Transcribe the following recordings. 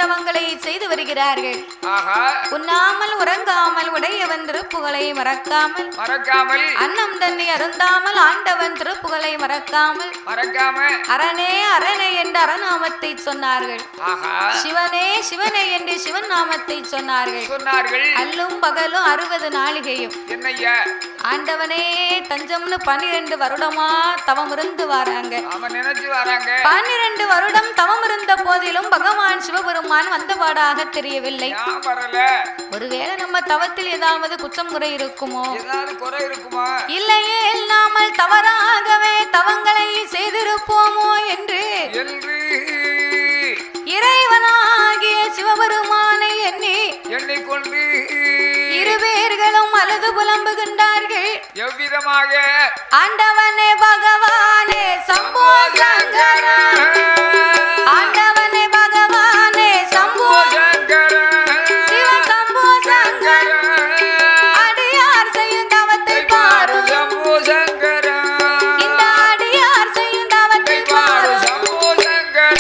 தவங்களை செய்து வருகிறார்கள். உண்ணாமல் உறங்காமல் உடையவன் திருப்புகளை மறக்காமல் அன்னம் தன்னை அருந்தாமல் ஆண்டவன் திருப்புகளை மறக்காமல் அரணே அரணே என்ற அரணாமத்தை சொன்னார்கள். சிவனே சிவனே என்று சிவன் நாமத்தை சொன்னார்கள். அல்லும் பகலும் 60 நாளிகையும் ஆண்டவனே தஞ்சம்னு 12 வருடமா தவம் இருந்து வராங்க. 12 வருடம் தவம் இருந்த போதிலும் பகவான் சிவபெருமான் வந்தபாடாக தெரியவில்லை. ஒருவேளை நம்ம தவத்தில் ஏதாவது குற்றம் குறை இருக்குமோ, இல்லையே இல்லாமல் தவறாகவே தவங்களை செய்திருப்போமோ என்று இறைவனாகிய சிவபெருமானை எண்ணிக்கொண்டு இருவேர்களும் அழுது புலம்புகின்றார்கள். எவ்விதமாக? ஆண்டவனே பகவானே சம்போ சங்கரா, ஆண்டவனே பகவானே சம்போ சங்கரா, சிவ சம்போ சங்கரா, அடியார் செய்யும் தவத்தை பாரு சம்போ சங்கரா, இந்த அடியார் செய்யும் தவத்தை பாரு சம்போ சங்கரா.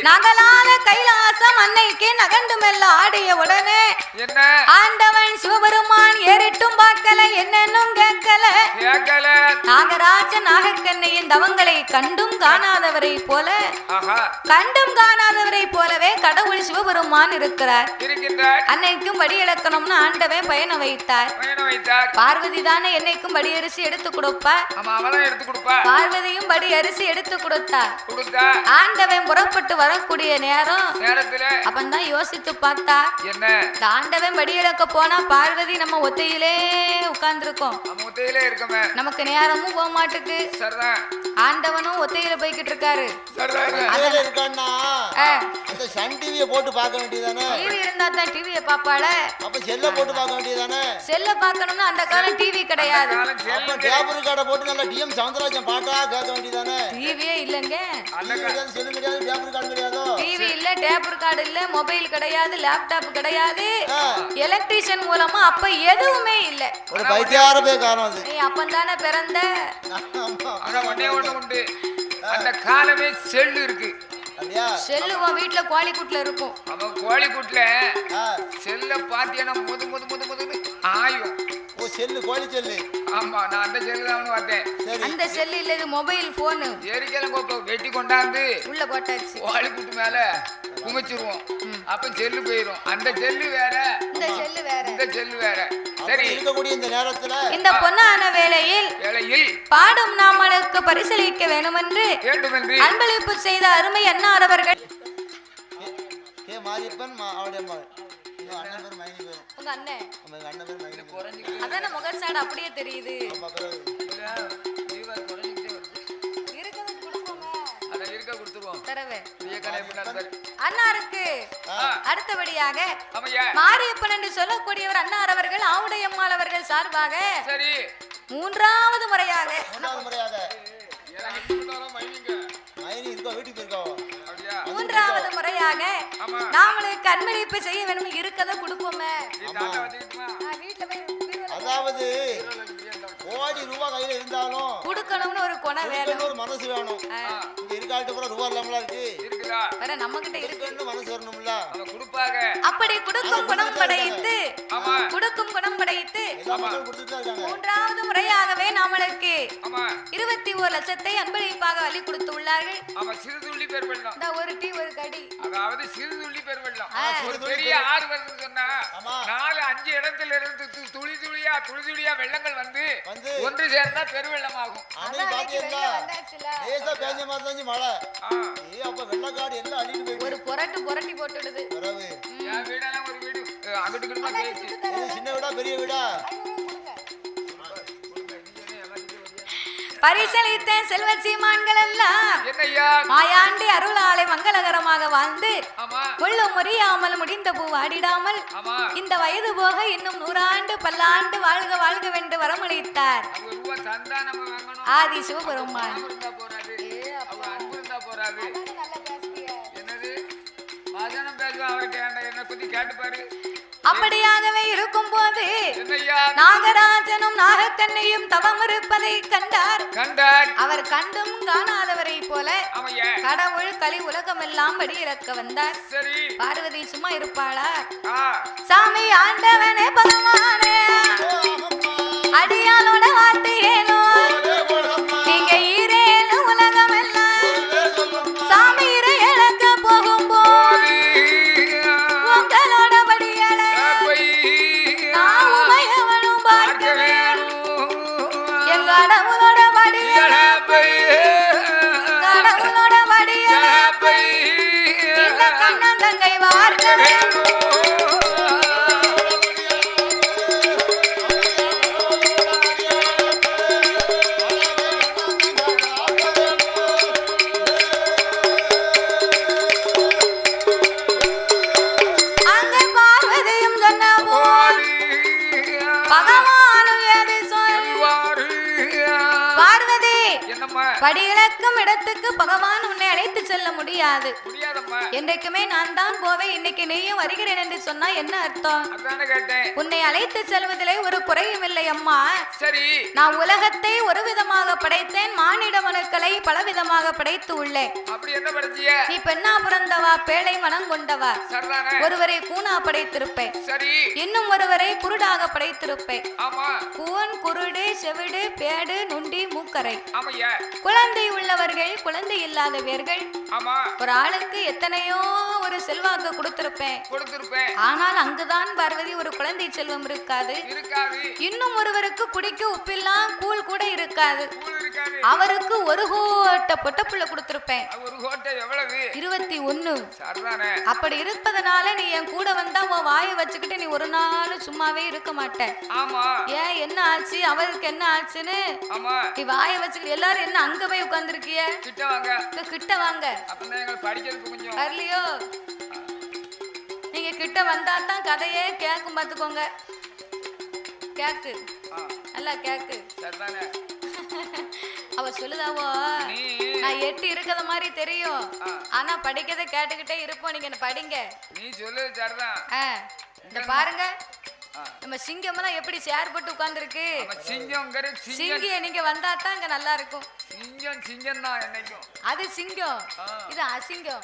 நகலாத கைலாசம் அன்னைக்கு நகண்டுமெல்ல ஆடிய உடனே ஆண்டவன் சிவபெருமான் ஏறிட்டும் பார்க்கல, என்னன்னும் கேட்கல. நாகராஜ நாகக்கண்ணையின் தவங்களை கண்டும் காணாதவரை போலவே கடவுள் சிவபெருமான் இருக்கிறார். அன்னைக்கும் படி இழக்கணும்னு ஆண்டவன் பயண வைத்தார். பார்வதி தானே என்னைக்கும் படி அரிசி எடுத்து கொடுப்பார். பார்வதியும் படி அரிசி எடுத்து கொடுத்தார். ஆண்டவன் புறப்பட்டு வரக்கூடிய நேரத்துல அப்பந்தான் யோசித்து பார்த்தா, ஆண்டவன் படி இழக்க போனா பார்வதி நம்ம ஒத்தையிலே உட்கார்ந்துருக்கோம், நமக்கு நேரமும் போக மாட்டுக்கு. ஆண்டவனும் ஒத்தையில போய்கிட்டு இருக்காரு. சன் டிவியை போட்டு பார்க்க வேண்டியதானே? டிவி இருந்தா தான் டிவியை பாப்பாள. அப்ப செல்ல போட்டு பார்க்க வேண்டியதானே? செல்ல பார்க்கணும்னா அந்த காலம் டிவி கிடையாது. அப்ப டேபர் கார்டை போட்டு நல்ல டிஎம் சவுந்தரராஜன் பாட்டா கேட்க வேண்டியதானே? டிவியே இல்லங்க. செல்லு கிடையாது, டேபர் கார்டு கிடையாது. டிவி இல்ல, டேபர் கார்டு இல்ல, மொபைல் கிடையாது, லேப்டாப் கிடையாது, எலக்ட்ரிஷியன் மூலமா அப்ப எதுவுமே இல்ல. ஒரு பைத்தியாரவே காரணம் அது. நீ அப்பந்தானே பிறந்த. அந்த காலமே செல்லு இருக்கு. செல்லு உன் வீட்டுல கோழிக்கூட்டுல இருக்கும். அவன் கோழிக்கூட்டுல செல்ல பாத்தியா முது முது முது முது ஆயும். செல்லு கோழி செல்லு. ஆமா நான் அந்த செல்லு தான் வந்தேன். சரி அந்த செல்லு இல்ல, இது மொபைல் போனு. எரிக்கெல்லாம் கோப்ப வெட்டி கொண்டாந்து உள்ள போட்டாச்சு. கோழி குட்டு மேல குமிச்சிருவோம். அப்ப செல்லு போயிரும். அந்த செல்லு வேற, இந்த செல்லு வேற. இந்த செல்லு வேற. சரி இருக்கக்கூடிய இந்த நேரத்துல இந்த பொன்னான வேளையில் வேளையில் பாடும் நாமளுக்கு பரிசளிக்க வேண்டுமென்று வேண்டுமென்று அன்பளிப்பு செய்த அருமை அன்னார் அவர்கள். கே மாரியப்பன் அவருடைய மகள். உங்க அண்ணன் பேர் மைனி பேரும். உங்க அண்ணன் உங்க அண்ணன் பேர் மைனி. அதான முகச்சாடு அப்படியே தெரியுது. ஆமா பிறகு இருக்கிறது கொடுப்போமே. அத இருக்க கொடுத்துருவோம். தரவே நண்பர் அன்னாருக்கு அடுத்தபடியாக ஆமையா மாரியப்பன் என்று சொல்லக்கூடியவர் அன்னார் அவர்கள் ஆவுடையம்மாள் அவர்கள் சார்பாக சரி மூன்றாவது முறையாக மைனி இருக்கோ வீட்டுக்கு இருக்கோ அப்படியா மூன்றாவது முறையாக ஆமா நாமளுக்கு அன்பளிப்பு செய்ய வேணும். இருக்கதை கொடுப்போமே. நீ தாத்தா வச்சுக்கிட்டுமா வீட்டுல போய் அதாவது கோடி ரூபாய் கையில இருந்தாலும் கொடுக்கணும்னு ஒரு குண வேணும். ஒரு மனசு வேணும். இங்க இருக்காட்டு பூரா ரூபாய் இல்லாமலா இருக்கு. இருக்குதா வேற நம்ம கிட்ட இருக்கு. மனசு வரணும்ல. அவ கொடுப்பாங்க. அப்படி கொடுக்கும் குணம் படைத்து ஆமா கொடுக்கும் குணம் படைத்து எல்லா மக்களும் கொடுத்துட்டு தான் இருக்காங்க. மூன்றாவது முறையாகவே நாமளுக்கு ஆமா 21 லட்சத்தை அன்பளிப்பாக அள்ளி கொடுத்து உள்ளார்கள். ஆமா சிறுதுள்ளி பேர் வெள்ளம். இந்த ஒரு டீ ஒரு கடி. அதாவது சிறுதுள்ளி பேர் வெள்ளம். ஒரு பெரிய ஆறு வருது சொன்னா 4-5 இடத்துல இருந்து துளி துளியா வெள்ளங்கள் வந்து ஒன்று சேர்ந்தா பெருவெள்ளமாகும். அன்னைக்கு பாத்தீங்களா லேசா பேஞ்ச மாதிரி தான் மழை. அப்ப வெள்ளக்காடு எல்லாம் அள்ளிட்டு போயிடுது. ஒரு புரட்டி போட்டுடுது. வரவு என் வீடெல்லாம் ஒரு வீடு அங்கிட்டு கிட்ட கேச்சு. இது சின்ன வீடா பெரிய வீடா? பரிசளித்த செல்வ சீமான்கள் எல்லாம் என்னய்யா மாயாண்டி அருளாலை மங்களகரமாக வாழ்ந்து ஆமா முள்ளு முறியாமல் முடிந்த பூ வாடிடாமல் ஆமா இந்த வயது போக இன்னும் 100 ஆண்டு பல்லாண்டு வாழ்க வாழ்க வென்று வரமளித்தார் அவங்க ரூபா தந்தா நம்ம வாங்கணும். ஆதி சிவபெருமான். பணம் இருந்தா போறாது, அவங்க அன்பு இருந்தா போறாது. என்னது வாசனம் பேசுவா அவர்கிட்ட என்ன பத்தி கேட்டு பாரு. அப்படியாகவே இருக்கும் போது என்னய்யா நாகராஜனும் நாகக்கண்ணையும் தவம் இருப்பதை கண்டார். அவர் கண்டும் காணாதவரை போல ஆமையா கடவுள் கலி உலகம் எல்லாம் படி இறக்க வந்தார். சரி பார்வதி சும்மா இருப்பாளா? ஆ சாமி ஆண்டவனே பகவானே அடியாளோட வார்த்தை ஏனோ நீங்க ஈரேழு உலகம் எல்லாம் சாமி இறை இழக்க போகும்போது உங்களோட படியலை நான் உமையவனும் பார்க்க வேணும். எங்க கடவுளோட படியலை கடவுளோட படியலை இந்த கண்ணன் தங்கை பார்க்க வேணும். படியிழக்கும் இடத்துக்கு பகவான் உன்னை அழைத்து செல்ல முடியாது. என்றைக்குமே நான் தான் போவேன். இன்னைக்கு நீயும் வருகிறேன் என்று சொன்னா என்ன அர்த்தம்? உன்னை அழைத்து செல்வதிலே ஒரு குறையும் இல்லை அம்மா. சரி நான் உலகத்தை ஒரு விதமாக படைத்தேன், மானிட மனுக்களை பலவிதமாக படைத்து உள்ளேன். நீ பெண்ணா பிறந்தவா, பேழை மனம் கொண்டவா. ஒருவரை கூனா படைத்திருப்பேன், இன்னும் ஒருவரை குருடாக படைத்திருப்பேன். கூன் குருடு செவிடு பேடு நுண்டி மூக்கரை. குழந்தை உள்ளவர்கள் குழந்தை இல்லாதவர்கள் ஒரு ஆளுக்கு எத்தனையோ ஒரு செல்வாக்கு கொடுத்திருப்பேன். ஆனால் அங்குதான் பார்வதி ஒரு குழந்தை செல்வம் இருக்காது. இன்னும் ஒருவருக்கு குடிக்க உப்பில்லாம் கூழ் கூட இருக்காது. அவருக்கு ஒரு கோட்டை பொட்டப்புள்ள கொடுத்திருப்பேன். 21. அப்படி இருப்பதனால நீ என் கூட வந்தா உன் வாயை வச்சுக்கிட்டு நீ ஒரு நாள் சும்மாவே இருக்க மாட்டேன். ஏன் என்ன ஆச்சு, அவருக்கு என்ன ஆச்சுன்னு நீ வாயை வச்சுக்கிட்டு எல்லாரும் என்ன அங்க போய் உட்கார்ந்துருக்கிய? கிட்ட வாங்க. வரலையோ? நீங்க கிட்ட வந்தா தான் கதையே கேக்கும். பாத்துக்கோங்க, கேக்கு நல்லா கேக்கு. அவ சொல்லுதாவோ நான் 8 இருக்கிற மாதிரி தெரியும், ஆனா படிக்கிறத கேட்டுக்கிட்டே இருப்போம். நீங்க என்ன படிங்க. நீ சொல்லு சரிதான். இந்த பாருங்க நம்ம சிங்கம் எல்லாம் எப்படி சேர் போட்டு உட்கார்ந்துருக்கு. சிங்கிய நீங்க வந்தா தான் இங்க நல்லா இருக்கும். சிங்கம் தான் என்னைக்கும். அது சிங்கம், இது அசிங்கம்.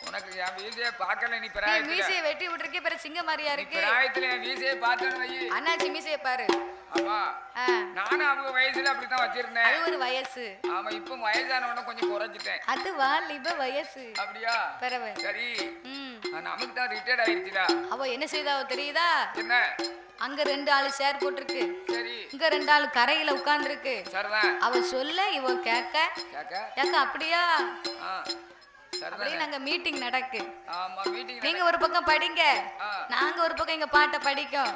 உனக்கு என் மீசையை பார்க்கல, நீ மீசையை வெட்டி விட்டுருக்கே பிற சிங்கம் மாதிரியா இருக்கு. என் மீசையை பார்த்தேன்னு வை. அண்ணாச்சி மீசையை பாரு. ஆமா, நானும் அவங்க வயசுல அப்படித்தான் வச்சிருந்தேன். அது ஒரு வயசு. ஆமா, இப்ப வயசானவன கொஞ்சம் குறைஞ்சிட்டேன். அது வாலிப வயசு. அப்படியா? பரவ. சரி, நமக்கு தான் ரிட்டையர்ட் ஆயிடுச்சுடா. அவ என்ன செய்தாவோ தெரியுதா? என்ன? அங்க 2 ஆளு சேர் போட்டுருக்கு. சரி. இங்க 2 ஆளு கரையில உட்கார்ந்துருக்கு. சரிதான். அவ சொல்ல இவ கேக்க. அப்படியா? அப்படியே நாங்க மீட்டிங் நடக்கு. ஆமா, மீட்டிங். நீங்க ஒரு பக்கம் படிங்க, நாங்க ஒரு பக்கம் எங்க பாட்ட படிக்கும்.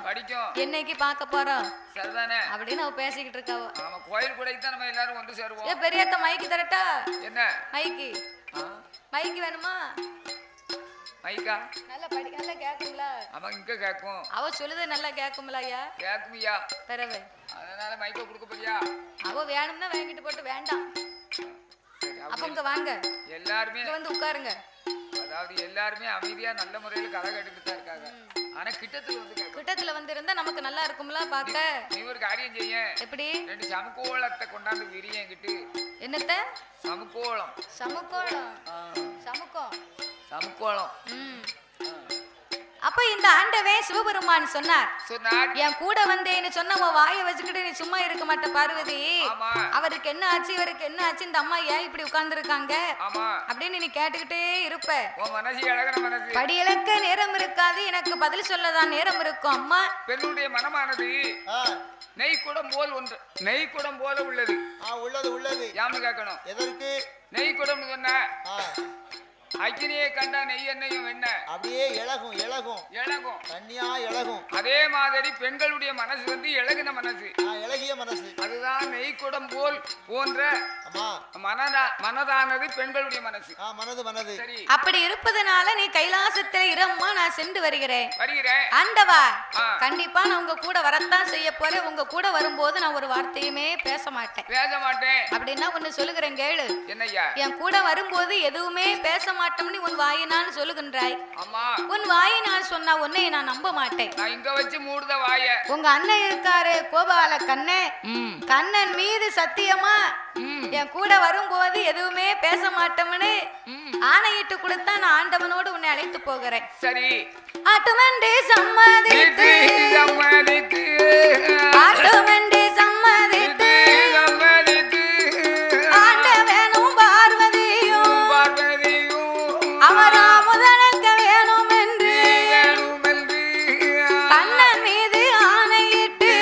என்னைக்கு பார்க்க போறோம். சரிதானே? அப்படின்னு அவ பேசிக்கிட்டு இருக்காவ. ஆமா, கோயில் கூடைக்கு தான் நம்ம எல்லாரும் வந்து சேருவோம். பெரியத்த மைக்கு தரட்டா? என்ன மைக்கு? மைக்கு வேணுமா? மைக்கா? நல்லா படி, நல்லா கேக்கும்ல? ஆமா, இங்க கேக்கும். அவ சொல்லுது நல்லா கேக்கும்ல ஐயா? கேக்குமியா? பரவே. அதனால மைக்க கொடுக்க போறியா? அவ வேணும்னா வாங்கிட்டு போட்டு, வேண்டாம் அப்ப இங்க வாங்க. எல்லாருமே வந்து உட்காருங்க. அதாவது எல்லாருமே அமைதியா நல்ல முறையில கதை கேட்டுட்டு தான் இருக்காங்க. ஆனா கிட்டத்துல வந்து இருந்தா நமக்கு நல்லா இருக்கும்ல பாக்க. நீ ஒரு காரியம் செய்ய. எப்படி? 2 சமுக்கோளத்தை கொண்டாந்து விரிய என்கிட்ட. என்னத்த? சமுக்கோளம். சமுக்கோளம். சமுக்கோளம். அப்ப இந்த ஆண்டவே சிவபெருமான் சொன்னார், என் கூட வந்தேன்னு சொன்ன உன் வாயை வச்சுக்கிட்டு நீ சும்மா இருக்க மாட்ட பார்வதி. அவருக்கு என்ன ஆச்சு, இவருக்கு என்ன ஆச்சு, இந்த அம்மா ஏன் இப்படி உட்கார்ந்து இருக்காங்க அப்படின்னு நீ கேட்டுக்கிட்டே இருப்ப. படியளக்க நேரம் இருக்காது, எனக்கு பதில் சொல்லதான் நேரம் இருக்கும். அம்மா, பெண்ணுடைய மனமானது நெய் குடம் போல் ஒன்று, நெய் குடம் போல உள்ளது. உள்ளது யாம கேட்கணும். எதற்கு நெய் குடம் சொன்ன? அக்கினியை கண்டா நெய் எண்ணெயும் என்ன அப்படியே இளகும் தண்ணியா இளகும். அதே மாதிரி பெண்களுடைய மனசு வந்து இளகின மனசு, இளகிய மனசு. அதுதான் நெய்க்குடம் போல் போன்ற மனதானது பெண்களுடைய மனசு. மனது. சரி, அப்படி இருப்பதனால நீ கைலாசத்துல இரம்மா, நான் சென்று வருகிறேன். ஆண்டவா, கண்டிப்பா நான் உங்க கூட வரத்தான் செய்ய போறேன். உங்க கூட வரும்போது நான் ஒரு வார்த்தையுமே பேச மாட்டேன். அப்படின்னா ஒண்ணு சொல்லுகிறேன் கேளு. என்னய்யா? என் கூட வரும்போது எதுவுமே பேச மாட்டோம்னு உன் வாயினால் சொல்லுகின்றாய். உன் வாயினால் சொன்னா உன்னை நான் நம்ப மாட்டேன். நான் இங்க வச்சு மூடுத வாய. உங்க அண்ணன் இருக்காரு கோபால கண்ணன் மீது சத்தியமா என் கூட வரும்போது எதுவுமே பேச மாட்டோம்னு ஆணையிட்டு கொடுத்தா நான் ஆண்டவனோடு உன்னை அழைத்து போகிறேன். சரி, ஆட்டுமண்டே சம்மதித்து ஆட்டுமண்டே சம்மதித்து ஆண்டவனும் பார்வதியும் அவரா முதலுக்க வேணும் என்று கண்ணன் மீது ஆணையிட்டு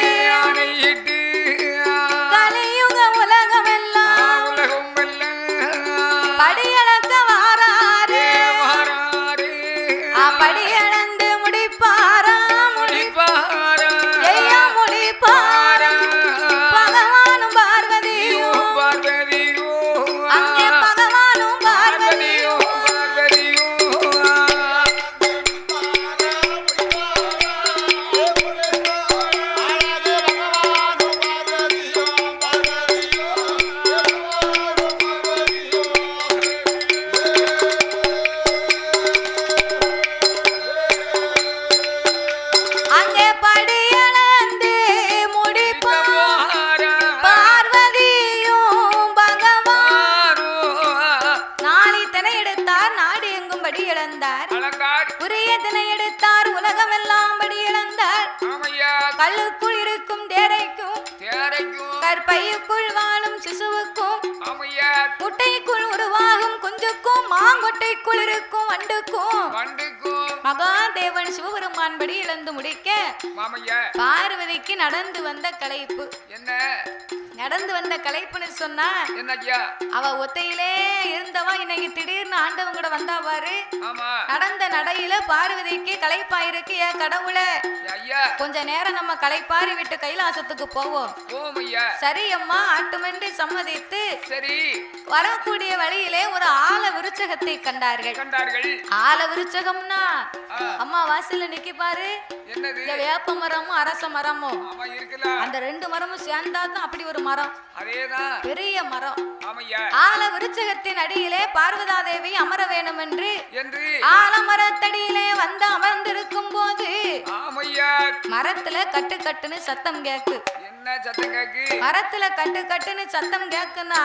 கலியுக உலகமெல்லாம் படியளக்க வாராரு. படியளந்து முடிப்பாரா? முடிப்பாரா? பகவானும் பார்வதியும் அங்கே பகவானும் பார்வதியும் அங்கே படியளந்து முடிப்பார் பார்வதியும் பகவானும். நாளை தினை எடுத்தார், நாடு எங்கும் படி இழந்தார். உரிய தினை எடுத்தார், உலகமெல்லாம் படி இழந்தார். கல்லுக்குள் இருக்கும் தேரைக்கும் கற்பையுக்குள் வாழும் சிசுவுக்கும் முட்டைக்குள் உருவாகும் குஞ்சுக்கும் மாங்கொட்டைக்குள் இருக்கும் வண்டுக்கும் மகாதேவன் சிவபெருமான் படி இழந்து முடிக்க பார்வதிக்கு நடந்து வந்த களைப்பு. என்ன நடந்து வந்த களைப்புன்னு சொன்னா அவ ஒத்தையிலே இருந்தவா இன்னைக்கு திடீர்னு ஆண்டவன் கூட வந்தா பாரு. நடந்த நடையில பார்வதிக்கு களைப்பாயிருக்கு. ஏன் கடவுளே, கொஞ்ச நேரம் நம்ம களைப்பாரி விட்டு கைலாசத்துக்கு போவோம். சரி அம்மா, ஆட்டுமென்று சம்மதித்து வரக்கூடிய வழியிலே ஒரு ஆல விருச்சகத்தை கண்டார்கள். ஆல விருச்சகம்னா அம்மா வாசல்ல நிக்கி பாரு. வேப்ப மரமும் அரச மரமும், அந்த 2 மரமும் சேர்ந்தாதான் அப்படி ஒரு மரம், அதேதான் பெரிய மரம். ஆமையா ஆல விருச்சகத்தின் அடியிலே பார்வதா தேவி அமர வேணும் என்று என்று ஆலமரத்தடியிலே வந்து அமர்ந்திருக்கும் போது ஆமையா மரத்துல கட்டு கட்டுன்னு சத்தம் கேக்கு. என்ன சத்தம் கேக்கு? மரத்துல கட்டு கட்டுன்னு சத்தம் கேக்குன்னா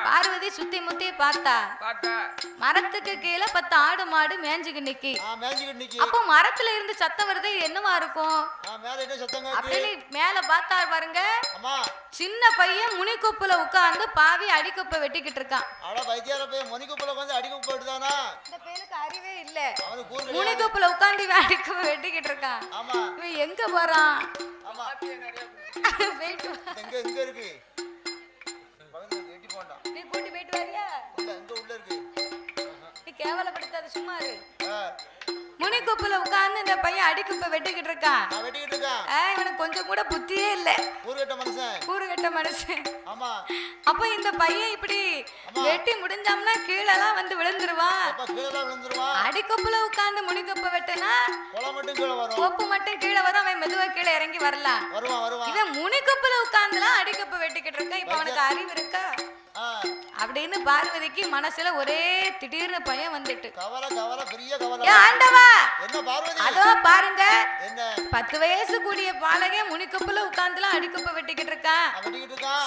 பார்வதி சுத்தி முத்தி பார்த்தா மரத்துக்கு கீழே 10 ஆடு மாடு மேஞ்சுக்கு நிக்கி. அப்போ மரத்துல இருந்து சத்தம் வருது, என்னவா இருக்கும் அப்படின்னு மேல பார்த்தா பாருங்க, சின்ன பையன் முனிக்குப்புல உட்கார்ந்து பாவி அடிக்குப்பை வெட்டிக்கிட்டு இருக்கான். இந்த பையனுக்கு அறிவே இல்ல, முனிக்குப்புல உட்கார்ந்து அடிக்குப்பை வெட்டிக்கிட்டு இருக்கான். இவன் எங்க போறான்? நீ கூட்டி போயிட்டு வரியா? நீ கேவலப்படுத்தாத, சும்மா இரு. முனிக்குப்புல உட்கார்ந்து இந்த பையன் அடிக்குப்பை வெட்டிக்கிட்டு இருக்கான். இவனுக்கு கொஞ்சம் கூட புத்தியே இல்ல, கூறுகட்ட மனுஷன். அப்ப இந்த பையன் இப்படி வெட்டி முடிஞ்சோம்னா கீழெல்லாம் வந்து விழுந்துருவான். அடிக்குப்புல உட்கார்ந்து முனிக்குப்பை வெட்டினா கொப்பு மட்டும் கீழே வரும், அவன் மெதுவா கீழே இறங்கி வரலாம். இவன் முனிக்குப்புல உட்கார்ந்துலாம் அடிக்குப்பை வெட்டிக்கிட்டு இருக்கான். இப்ப அவனுக்கு அறிவு இருக்கா அப்படின்னு பார்வதிக்கு மனசுல ஒரே திடீர்னு பயம் வந்துட்டு, ஆண்டவா அதோ பாருங்க 10 வயசு கூடிய பாலகே முனிக்குப்புல உட்கார்ந்துலாம் அடிக்குப்பை வெட்டிக்கிட்டு இருக்கான்.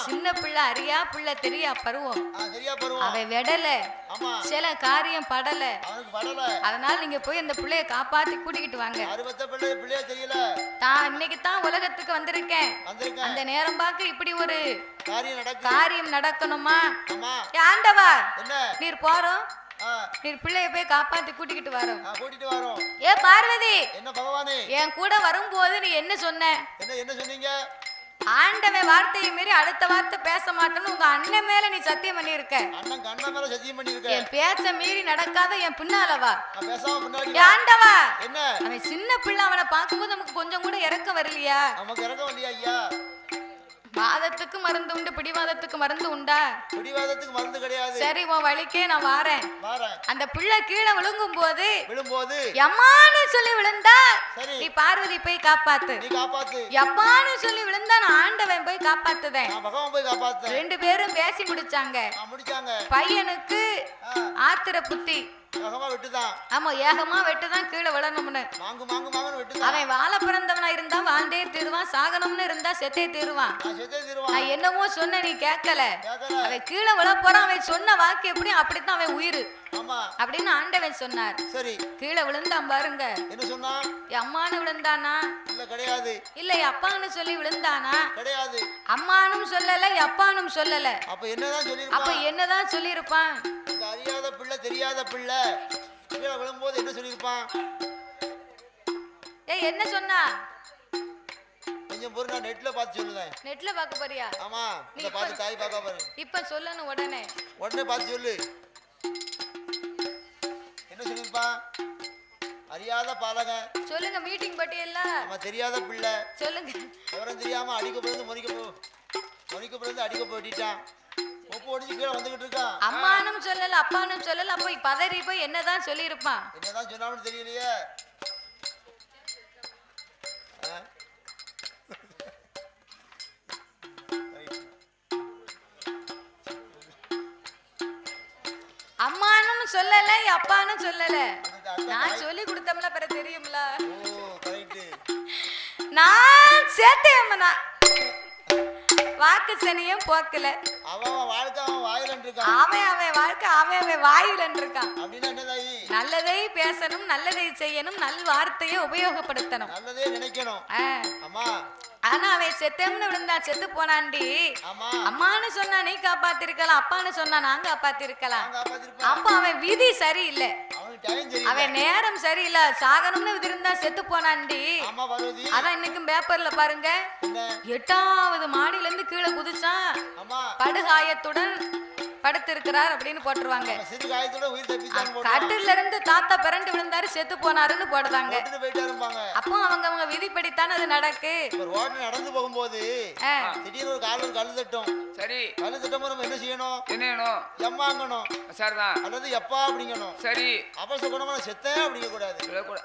சின்ன பிள்ளை, அறியா பிள்ளை, தெரியா பருவம், அவன் விடல, சில காரியம் படல. அதனால நீங்க போய் அந்த பிள்ளைய காப்பாத்தி கூட்டிக்கிட்டு வாங்க. இன்னைக்கு தான் உலகத்துக்கு வந்திருக்கேன், அந்த நேரம் பார்க்க இப்படி ஒரு காரியம் நடக்கணுமா? ஆண்டவா நீர் போறோம், நீர் பிள்ளைய போய் காப்பாத்தி கூட்டிக்கிட்டு வரோம். ஏ பார்வதி, என் கூட வரும்போது நீ என்ன சொன்ன? ஆண்டவன் வார்த்தையை மீறி அடுத்த வார்த்தை பேச மாட்டேன்னு உங்க அண்ணன் மேல நீ சத்தியம் பண்ணிருக்க. என் பேச்ச மீறி நடக்காத என் பின்னாலவா? ஆண்டவா அவன் சின்ன பிள்ளை, அவனை பார்க்கும்போது நமக்கு கொஞ்சம் கூட இறக்கம் வரலையா? வாதத்துக்கு மருந்து உண்டு, பிடிவாதத்துக்கு மருந்து உண்டா? பிடிவாதத்துக்கு மருந்து கிடையாது. சரி, உன் வழிக்கே நான் வாரேன். அந்த பிள்ளை கீழே விழும்போது எம்மான்னு சொல்லி விழுந்தா நீ பார்வதி போய் காப்பாத்து. எப்பான்னு சொல்லி விழுந்தா நான் ஆண்டவன் போய் காப்பாத்துதேன். 2 பேரும் பேசி முடிச்சாங்க. பையனுக்கு ஆத்திர புத்தி, ஆமா ஏகமா வெட்டுதான் கீழே விழணும்னு. அவன் வாழ பிறந்தவனா இருந்தா வாழ்ந்தே தீருவான், சாகனம்னு இருந்தா செத்தே தீருவான். நான் என்னமோ சொன்ன, நீ கேட்கல. அவன் கீழே விழ போறான், அவன் சொன்ன வாக்கு எப்படி அப்படித்தான் அவன் உயிர் அப்படின்னு ஆண்டவன் சொன்னார். கீழே விழுந்தான் பாருங்க. அம்மானு விழுந்தானா? இல்ல அப்பான்னு சொல்லி விழுந்தானா? அம்மானும் சொல்லல, அப்பானும் சொல்லல. அப்ப என்னதான் சொல்லி இருப்பான்? அறியாத பிள்ளை, தெரியாத பிள்ளை கீழே விழும்போது என்ன சொல்லிருப்பான்? என்ன சொன்னா? கொஞ்சம் பொறு, நான் நெட்ல பார்த்து சொல்லுதேன். நெட்ல பார்க்க போறியா? ஆமா, இத பார்த்து தாய் பார்க்க பாரு. இப்ப சொல்லணும், உடனே பார்த்து சொல்லு. என்ன சொல்லிருப்பான்? அறியாத பாலக சொல்லுங்க, மீட்டிங் பட்டியல்ல. நம்ம தெரியாத பிள்ளை சொல்லுங்க. விவரம் தெரியாம அடிக்கப்படுறது மொனிக்கப்படுறது அடிக்க போட்டிட்டான். ஒப்பு ஒடிஞ்சு கீழே வந்துகிட்டு இருக்கான். அம்மானும் சொல்லல, அப்பானும் சொல்லல. அப்ப பதறி போய் என்னதான் சொல்லி இருப்பான்? என்னதான் சொன்னான்னு தெரியலையே. அம்மானும் சொல்லல, அப்பானும் சொல்லல. நான் சொல்லி கொடுத்தோம்ல, பிற தெரியும்ல. நான் சேர்த்தேன், வாக்கு சனியும் போக்கல. அவன் வாழ்க்கை அவன் வாயில இருக்கான். அவன் வாழ்க்கை அவன் வாயில இருக்கான். அப்படின்னா என்னதாயி? நல்லதை பேசணும், நல்லதை செய்யணும், நல் வார்த்தையை உபயோகப்படுத்தணும், நல்லதே நினைக்கணும். அம்மா ஆனா அவன் செத்தம்னு விழுந்தா, செத்து போனாண்டி. அம்மான்னு சொன்னா நீ காப்பாத்திருக்கலாம், அப்பான்னு சொன்னா நான் காப்பாத்திருக்கலாம். அப்ப அவன் விதி சரியில்லை, அவன் நேரம் சரியில்லை. சாகனம்னு விதி இருந்தா செத்து போனாண்டி. அதான் இன்னைக்கும் பேப்பர்ல பாருங்க, 8வது மாடியில இருந்து கீழே குதிச்சான், படுகாயத்துடன் படுத்திருக்கிறார் அப்படின்னு போட்டுருவாங்க. கட்டில இருந்து தாத்தா பிறண்டு விழுந்தாரு, செத்து போனாருன்னு போடுறாங்க. அப்போ அவங்க விதிப்படித்தான் அது நடக்கு. நடந்து போகும்போது திடீர்னு ஒரு கால் கல்லு தட்டும். சரி, கல்லு தட்டும் நம்ம என்ன செய்யணும்? எம்மாங்கணும். சரிதான். அல்லது எப்பா அப்படிங்கணும். சரி, அப்ப சொல்லணும் செத்தேன் அப்படிங்க கூடாது,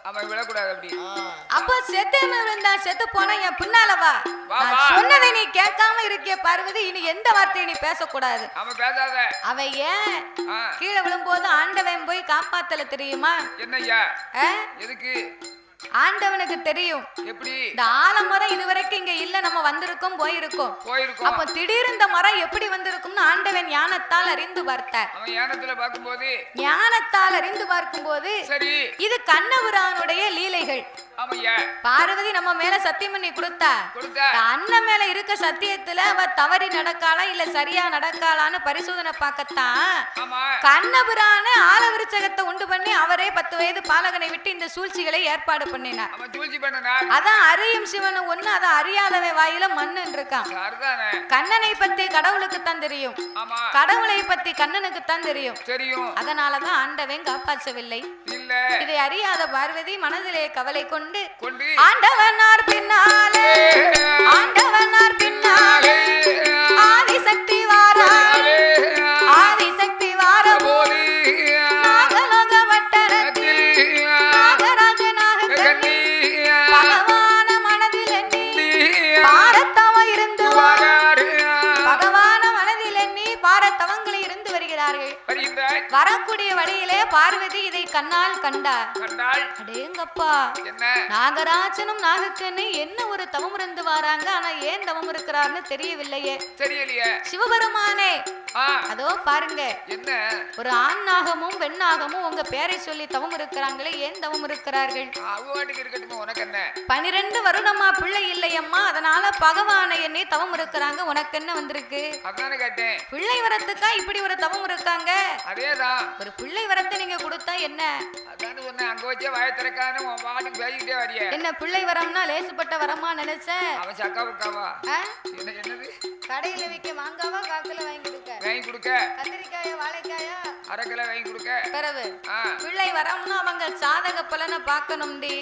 அவன் விழக்கூடாது. அப்படி அப்போ செத்தேன் விழுந்தா, செத்து போனா என் பின்னால வா, சொன்னதை நீ கேட்காம இருக்கிய பார்வதி, இனி எந்த வார்த்தையை நீ பேசக்கூடாது. அவன் பேசாத. அவ ஏன் கீழே விழும்போது ஆண்டவன் போய் காப்பாத்தல தெரியுமா? என்னய்யா? எதுக்கு? ஆண்டவனுக்கு தெரியும். எப்படி? இந்த ஆலமரம் இதுவரைக்கும் இங்க இல்ல, நம்ம வந்திருக்கோம் போயிருக்கோம். அப்ப திடீர் இந்த மரம் எப்படி வந்திருக்கும்னு ஆண்டவன் ஞானத்தால் அறிந்து பார்த்தார். அவன் ஞானத்துல பார்க்கும்போது, ஞானத்தால் அறிந்து பார்க்கும்போது சரி இது கண்ணபிரானுடைய லீலைகள். ஆமையா. பார்வதி நம்ம மேல சத்தியம் பண்ணி கொடுத்தா, அண்ணன் மேல இருக்க சத்தியத்துல அவ தவறி நடக்காளா இல்ல சரியா நடக்காளான்னு பரிசோதனை பார்க்கத்தான் கண்ணபிரான ஆலவிருச்சகத்தை உண்டு பண்ணி அவரே 10 வயது பாலகனை விட்டு இந்த சூழ்ச்சிகளை ஏற்பாடு பண்ணினார். அதான் அறியும் சிவன் ஒண்ணு, அதான் அறியாதவன் வாயில மண்ணுன்னு இருக்கான். கண்ணனை பத்தி கடவுளுக்கு தான் தெரியும், கடவுளை பத்தி கண்ணனுக்கு தான் தெரியும். அதனாலதான் ஆண்டவன் காப்பாற்றவில்லை. இதை அறியாத பார்வதி மனதிலே கவலை கொண்டு ஆண்டவனார் பின்னாலே ஆண்டவனார் பின்னாலே ஆதிசக்தி வாரா ஆதிசக்தி வார போது நாகலோக வட்டரத்தில் நாகராஜனாக கண்ணி பகவான மனதில் எண்ணி பாரத்தவ இருந்து பகவான மனதில் எண்ணி பாரத்தவங்களை இருந்து வருகிறார்கள். வரக்கூடிய வழியிலே பார்வதி இதை கண்ணால் கண்டார். அடேங்கப்பா, நாகராஜனும் நாகக்கண்ணி என்ன ஒரு தவம் இருந்து வராங்க, ஆனா ஏன் தவம் இருக்கிறார்னு தெரியவில்லையே. சிவபெருமானே, அதோ பாருங்க, என்ன ஒரு ஆண் நாகமும் பெண் நாகமும் உங்க பேரை சொல்லி தவம் இருக்கிறாங்களே, ஏன் தவம் இருக்கிறார்கள்? 12 வருடமா பிள்ளை இல்லையம்மா, அதனால பகவானை என்னை தவம் இருக்கிறாங்க, உனக்கு என்ன வந்திருக்கு? பிள்ளை வரத்துக்கா இப்படி ஒரு தவம் இருக்காங்க? அதேதான், ஒரு பிள்ளை வரத்தை நீங்க கொடுத்தா என்ன? என்ன பிள்ளை வரம்னா லேசுப்பட்ட வரமா நினைச்ச? கடையில விக்க மாங்காவா காக்கல வாங்கி கொடுக்க, கத்திரிக்காய வாழைக்காயா அரைக்கில வாங்கி கொடுக்க. பிறகு பிள்ளை வரம்னா அவங்க சாதக பலனை பார்க்கணும்டி.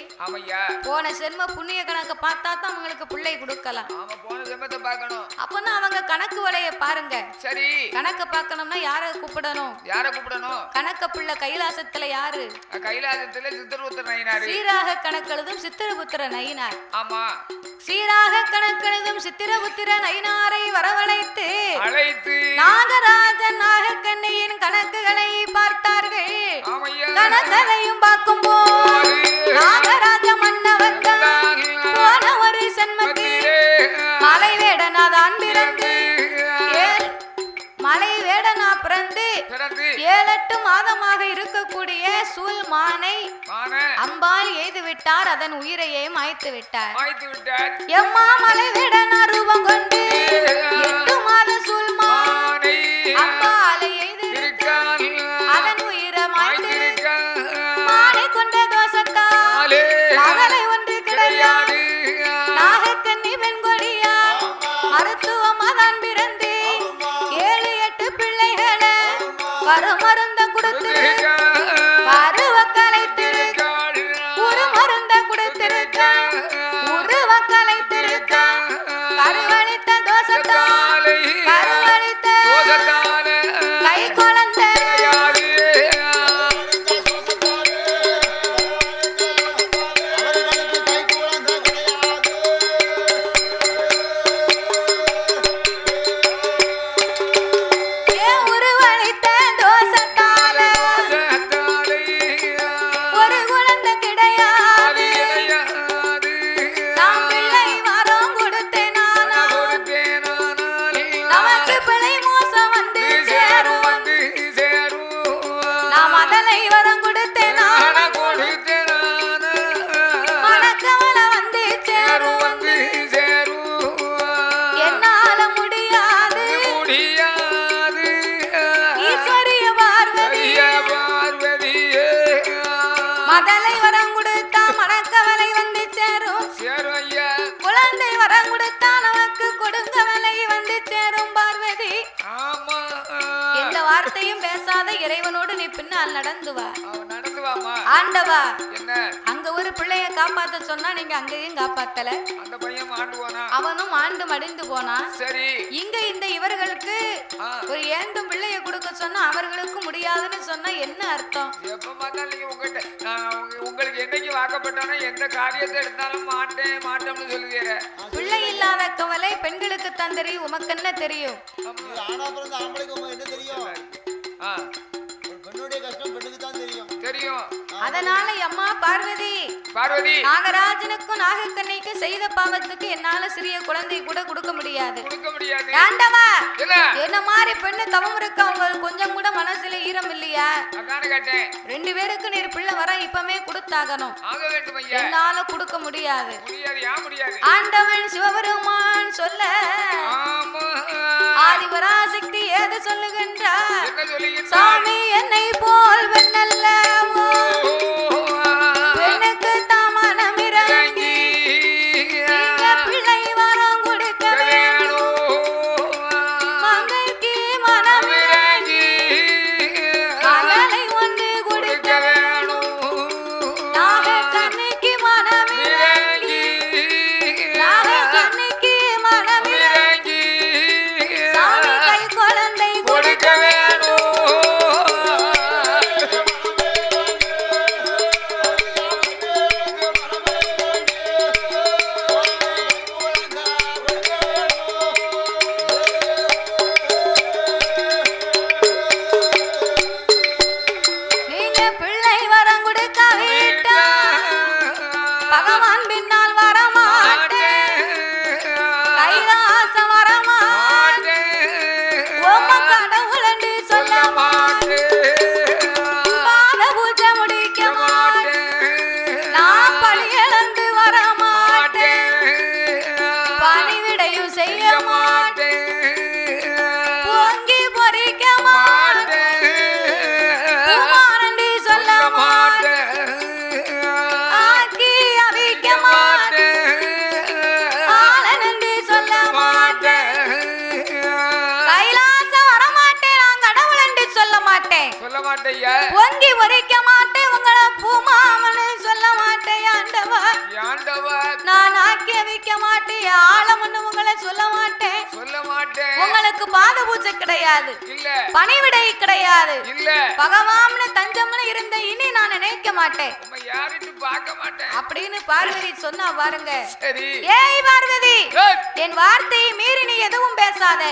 போன சென்ம புண்ணிய கணக்கு பார்த்தா தான் அவங்களுக்கு பிள்ளை கொடுக்கலாம். அப்பனா அவங்க கணக்கு வலைய பாருங்க. சரி, கணக்கு பார்க்கணும்னா யார கூப்பிடணும்? கணக்க பிள்ளை கைலாசத்துல யாரு? கைலாசத்துல சித்திரபுத்திர நயினார். சீராக கணக்கெழுதும் சித்திரபுத்திர நயினார். ஆமா, சீராக கணக்கெழுதும் சித்திரபுத்திர நயினாரை வரவழைத்து நாகராஜன் நாகக்கண்ணியின் கணக்குகளை பார்த்தார்கள். கணக்களையும் பார்க்கும் போது நாகராஜ மன்னவர்கள் போன ஒரு சென்மத்தில் மலை வேடனாதான் பிறந்து மலை வேடனா பிறந்து 7-8 மாதமாக இருக்கக்கூடிய சூழ்மானை அம்பாள் எய்து விட்டார். அதன் உயிரையே மாய்த்து விட்டார். எம்மா மலை வேடனா ரூபம் கொண்டு 8 மாத சூழ்மானை அம்பாளை எய்து விட்டார். அதன் உயிரை மாய்த்து மாலை கொண்ட தோசத்தால் மகளை ஒன்று கிடையாது. நாகக்கண்ணி பெண்கொடியா மருத்துவமா தான் பிறந்து 7-8 பிள்ளைகளை கருமருந்த கொடுத்திருக்க, கருவக்கலைத்திருக்க, ஒரு மருந்த கொடுத்திருக்க, உருவக்கலைத்திருக்க, கருவழித்த தோசத்தால் கருவழித்த கை குழந்தை மதலை வரம் கொடுத்தா மணக்கவலை வந்து சேரும். குழந்தை வரம் கொடுத்தா நமக்கு கொடுங்கவலை வந்து சேரும். பார்வதி, எந்த வார்த்தையும் பேசாத இறைவனோடு நீ பின்னால் நடந்து வா. ஆண்டவா, அங்க ஒரு பிள்ளைய காப்பாத்த சொன்னா நீங்க அங்கேயும் காப்பாத்தல. அவனும் ஆண்டு மடிந்து போனான். இங்க இந்த இவர்களுக்கு ஒரு ஏண்டும் பிள்ளைய கொடுக்க சொன்னா அவர்களுக்கு முடியாதுன்னு சொன்னா என்ன அர்த்தம்? உங்களுக்கு என்னைக்கு வாக்கப்பட்டானோ எந்த காரியத்தை எடுத்தாலும் மாட்டேன் மாட்டோம்னு சொல்லுவீங்க. பிள்ளை இல்லாத கவலை பெண்களுக்கு தான் தெரியும், உமக்கு என்ன தெரியும்? ஆனா பிறந்த ஆம்பளைக்கு உமக்கு என்ன தெரியும்? பெண்ணுடைய கஷ்டம் பெண்ணுக்கு தான் தெரியும். தெரியும். அதனால அம்மா பார்வதி, பார்வதி நாகராஜனுக்கும் நாகக்கண்ணிக்கும் செய்த பாவத்துக்கு என்னால சிறிய குழந்தை கூட கொடுக்க முடியாது. ஆண்டவா, என்ன மாதிரி பெண்ணு தவம் இருக்க அவங்க கொஞ்சம் கூட மனசுல ஈரம் இல்லையா? ரெண்டு பேருக்கு நீர் பிள்ளை வர இப்பமே கொடுத்தாகணும். என்னால கொடுக்க முடியாது. ஆண்டவன் சிவபெருமான் சொல்ல ஆதிபராசக்தி ஏது சொல்லுகின்றார்? சாமி என்னை போல் வெண்ணல்லவோ பெண்ணுக்கு தாமனம் இறங்கி நீங்க பிள்ளை வரம் கொடுக்க வேணும். மங்கைக்கு மனம் இறங்கி மகளை ஒன்று கொடுக்க வேணும். நாகக்கண்ணிக்கு மனம் இறங்கி நாகக்கண்ணிக்கு மனம் இறங்கி சாமி கை குழந்தை கொடுக்க வேணும். ஒங்கி உரைக்க மாட்டேன், உங்களை பூமாமனு சொல்ல மாட்டேன். ஆண்டவா, நான் ஆக்கி வைக்க மாட்டேன், ஆழம்னு உங்களை சொல்ல மாட்டேன். உங்களுக்கு பாத பூஜை கிடையாது, பணிவிடை கிடையாது, பகவான்னு தஞ்சம்னு இருந்த இனி நான் நினைக்க மாட்டேன் அப்படின்னு பார்வதி சொன்னா பாருங்க. ஏய் பார்வதி, என் வார்த்தையை மீறி நீ எதுவும் பேசாத.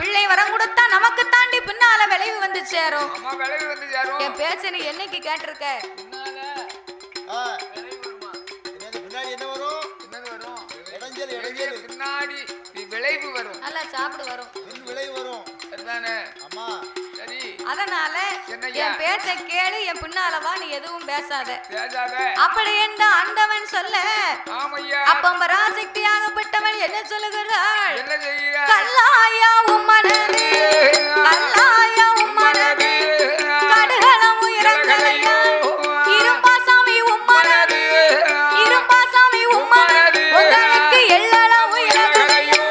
பிள்ளை வரம் கொடுத்தா நமக்கு தாண்டி பின்னால விளைவு வந்து சேரும். என் பேச்ச நீ என்னைக்கு கேட்டிருக்க? பின்னாடி விளைவு வரும், நல்லா சாப்பிடு வரும், விளைவு வரும். அம்மா சரி, அதனால என் பேச்ச கேளு, என் பின்னாலவா நீ எதுவும் பேசாத. அப்படி என்று ஆண்டவன் சொல்ல அப்ப பராசக்தி ஆகப்பட்டவன் என்ன சொல்லுகிறாள்? கல்லாயா உம்மனது, கல்லாயா உம்மனது, கடுகளம் உயரங்களையா இரும்பாசாமி உம்மனது, இரும்பாசாமி உம்மனது, உங்களுக்கு எள்ளளம் உயரங்களையோ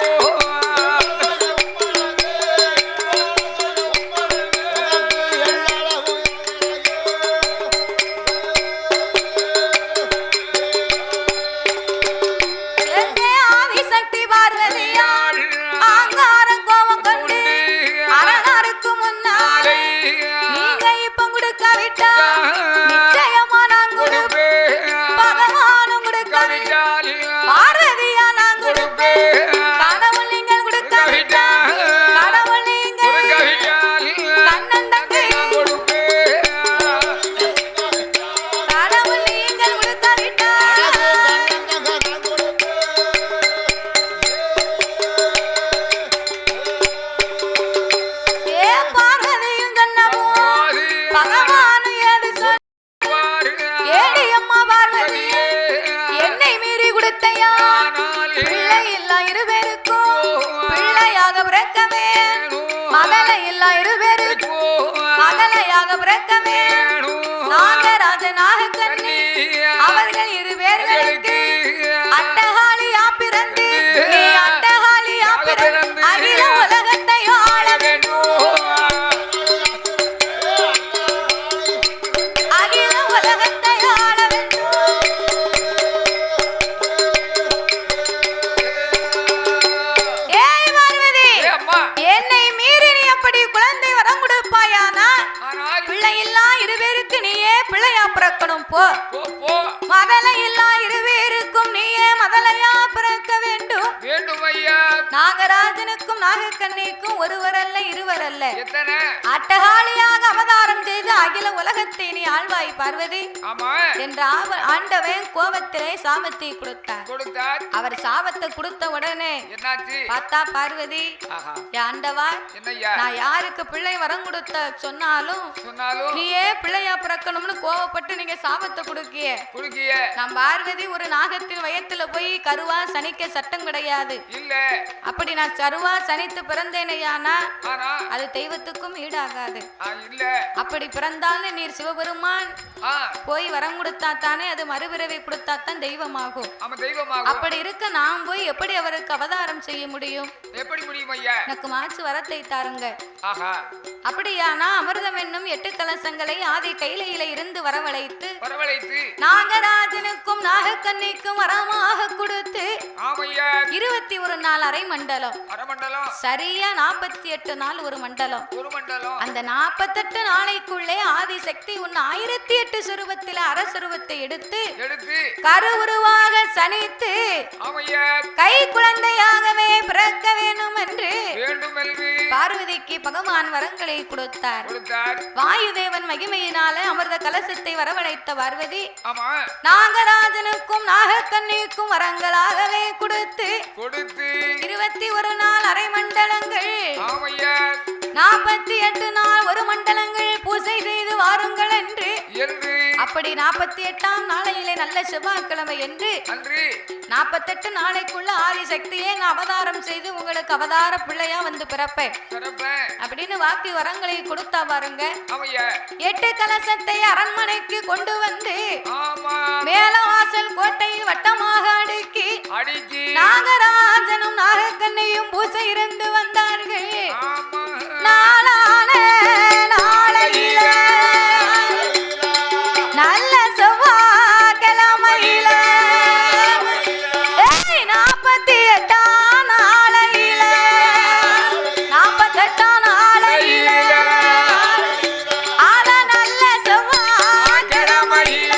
நாகக்கண்ணி அவர்கள் இருவேர்களுக்கு அட்டகாளியா பிறந்து நீ அட்டகாளியா பிறந்து அகில உலகத்தை ஆள வேண்டும், அகில உலகத்தை ஆள வேண்டும். ஏய் பார்வதி, என்னை மீறி நீ அப்படி குழந்தை வரம் கொடுப்பாயானா பிள்ளை இல்லா இருவேருக்கு நீயே பிள்ளையா பிறக்கணும். போ மதலை இல்லா இருவேருக்கும் நீயே மதலையா பிறக்க வேண்டும். நாகராஜனுக்கும் நாகக்கண்ணிக்கும் ஒருவரல்ல இருவரல்ல எத்தனை அட்டகாளியாக அவதாரம் செய்து அகில உலகத்தை நீ ஆழ்வாய் பார்வதி என்ற ஆண்டவன் கோபத்திலே சாபத்தை கொடுத்தார். அவர் சாபத்தை கொடுத்த உடனே என்னாச்சு பார்த்தா பார்வதி ஆண்டவா நான் யாருக்கு பிள்ளை வரம் கொடுத்த சொன்னாலும் நீயே பிள்ளையா பிறக்கணும்னு கோவப்பட்டு நீங்க சாபத்தை கொடுக்கிய நான் பார்வதி ஒரு நாகத்தின் வயத்துல போய் கருவா சனிக்க சட்டம் கிடையாது இல்ல அப்படி நான் கருவா சனித்து பிறந்தேனையானா அது தெய்வத்துக்கும் ஈடாகாது இல்ல அப்படி பிறந்தாலும் நீர் சிவபெருமான் போய் வரம் கொடுத்தா தானே அது மறுபிறவி கொடுத்தா தான் தெய்வமாகும். அப்படி இருக்க நான் போய் எப்படி அவருக்கு அவதாரம் செய்ய முடியும்? எப்படி முடியும் ஐயா? எனக்கு மாற்று வரத்தை தாருங்க. அப்படியானா அமிர்தம் என்னும் 8 கலசங்களை ஆதி கைலையில இருந்து வரவழைத்து நாகராஜனுக்கும் நாகக்கண்ணிக்கும் வரமாக கொடுத்து 21 நாள் அரை மண்டலம் சரியா 48 நாள் ஒரு மண்டலம். அந்த 48 நாளைக்குள்ளே ஆதி சக்தி உன் 1008 சுரூபத்தில அரசுருவத்தை எடுத்து கருவுருவாக சனித்து கை குழந்தையாகவே பிறக்க வேண்டும் என்று பார்வதிக்கு பகவான் வரங்களை கொடுத்தார். வாயுதேவன் மகிமையினால அமிர்த கலசத்தை வரவழைத்த பார்வதி நாகராஜனுக்கும் நாகக்கண்ணிக்கும் வரங்களாகவே கொடுத்து 21 நாள் அரை மண்டலங்கள் 48 நாள் ஒரு மண்டலங்கள் பூசை செய்து வாருங்கள் என்று அப்படி 48ஆம் நாளையிலே நல்ல செவ்வாய்க்கிழமை என்று 48 நாளைக்குள்ள ஆதி சக்தியே நான் அவதாரம் செய்து உங்களுக்கு அவதார பிள்ளையா வந்து பிறப்பேன் அப்படின்னு வாக்கு வரங்களை கொடுத்தா பாருங்க. 8 கலசத்தை அரண்மனைக்கு கொண்டு வந்து மேலவாசல் கோட்டையில் வட்டமாக அடுக்கி நாகராஜனும் நாகக்கண்ணியும் பூசை இருந்து வந்தார்கள். நாளான நாளையில நல்ல செவ்வாய்க்கிழமையில 48ஆம் நாளையில 48ஆம் நாளையில அத நல்ல செவ்வாய்க்கிழமையில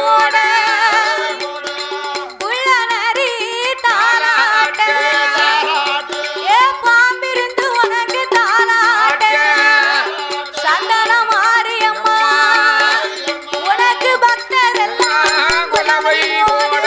போட உள்ள நரி தாலாட்ட ஏ பாம்பிருந்து உனக்கு தாலாட்ட சந்தன மாரியம்மா உனக்கு பக்தர் எல்லாம் குலவை போட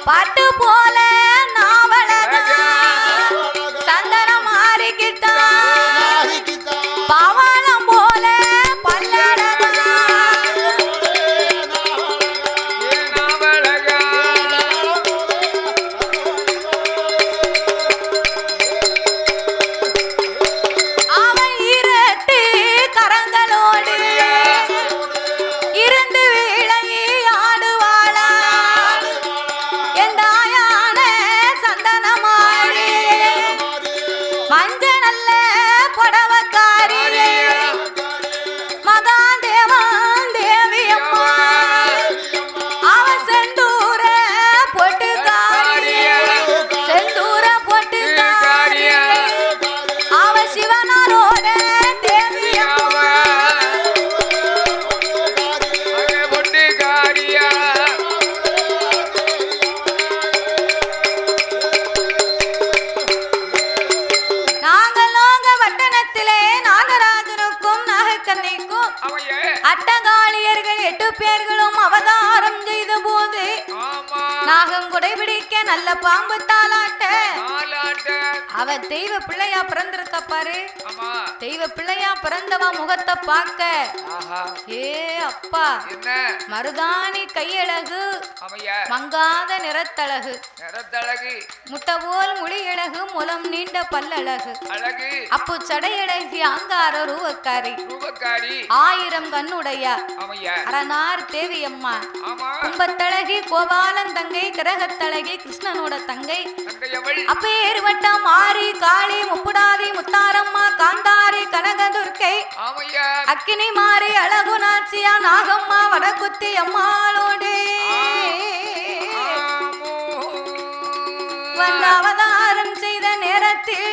பாட்டு போல நாவலகா சந்தன மாறிக்கிட்டா பவளம் போல பல்லடகா அவன் இரட்டு கரங்களோடு இருந்து விளையாடுவாளா மஞ்ச நல்ல புடவக்காரி மகாதேவன் தேவியம்மா அவ செந்தூர பொட்டுக்காரி செந்தூர பொட்டுக்காரி அவ சிவனாரோட தேவியம்மா பொட்டுக்காரியா அட்டகாளியர்கள் 8 பேர்களும் அவதாரம் செய்த போது நாகம் குடைபிடிக்க நல்ல பாம்பு தாலாட்ட அவ தெய்வ பிள்ளையா பிறந்திருக்க பாரு தெய்வ பிள்ளையா பிறந்தவ முகத்தை பார்க்க ஏ அப்பா மருதாணி கையழகு மங்காத நிறத்தழகு முட்டை போல் மொழியழகு முலம் நீண்ட பல்லழகு அப்பு சடையழகி அங்கார ரூபக்காரி 1000 கண்ணுடைய அரணார் தேவியம்மா கும்பத்தழகி கோபாலன் தங்கை கிரகத்தழகி கிருஷ்ணனோட தங்கை அப்பேர் வட்டம் மாரி காளி முப்புடாதி முத்தாரம்மா காந்தாரி கனகதுர்க்கை அக்கினி மாறி அழகு நாச்சியா நாகம்மா வடக்குத்தி அம்மாளோடு வந்து அவதாரம் செய்த நேரத்தில்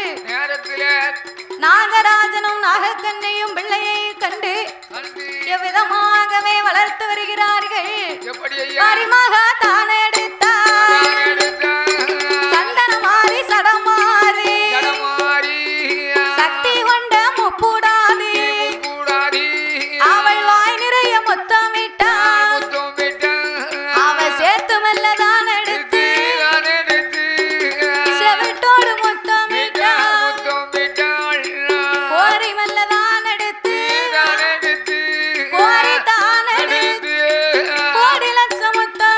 நாகராஜனும் நாகக்கண்ணையும் பிள்ளையை கண்டு எவ்விதமாகவே வளர்த்து வருகிறார்கள் மருமகா தான் எடுத்தார் சந்தன மாறி சடமாறி சக்தி கொண்ட முப்புடாதி அவள் வாய் நிறைய முத்தமிட்டாள் அவ சேர்த்து மெல்லதான் எடுத்து செவிட்டோடு முத்தமிட்டாள் கோரி மெல்லதான் எடுத்து கோரி தான் எடுத்து கோடி லட்சம் முத்தம்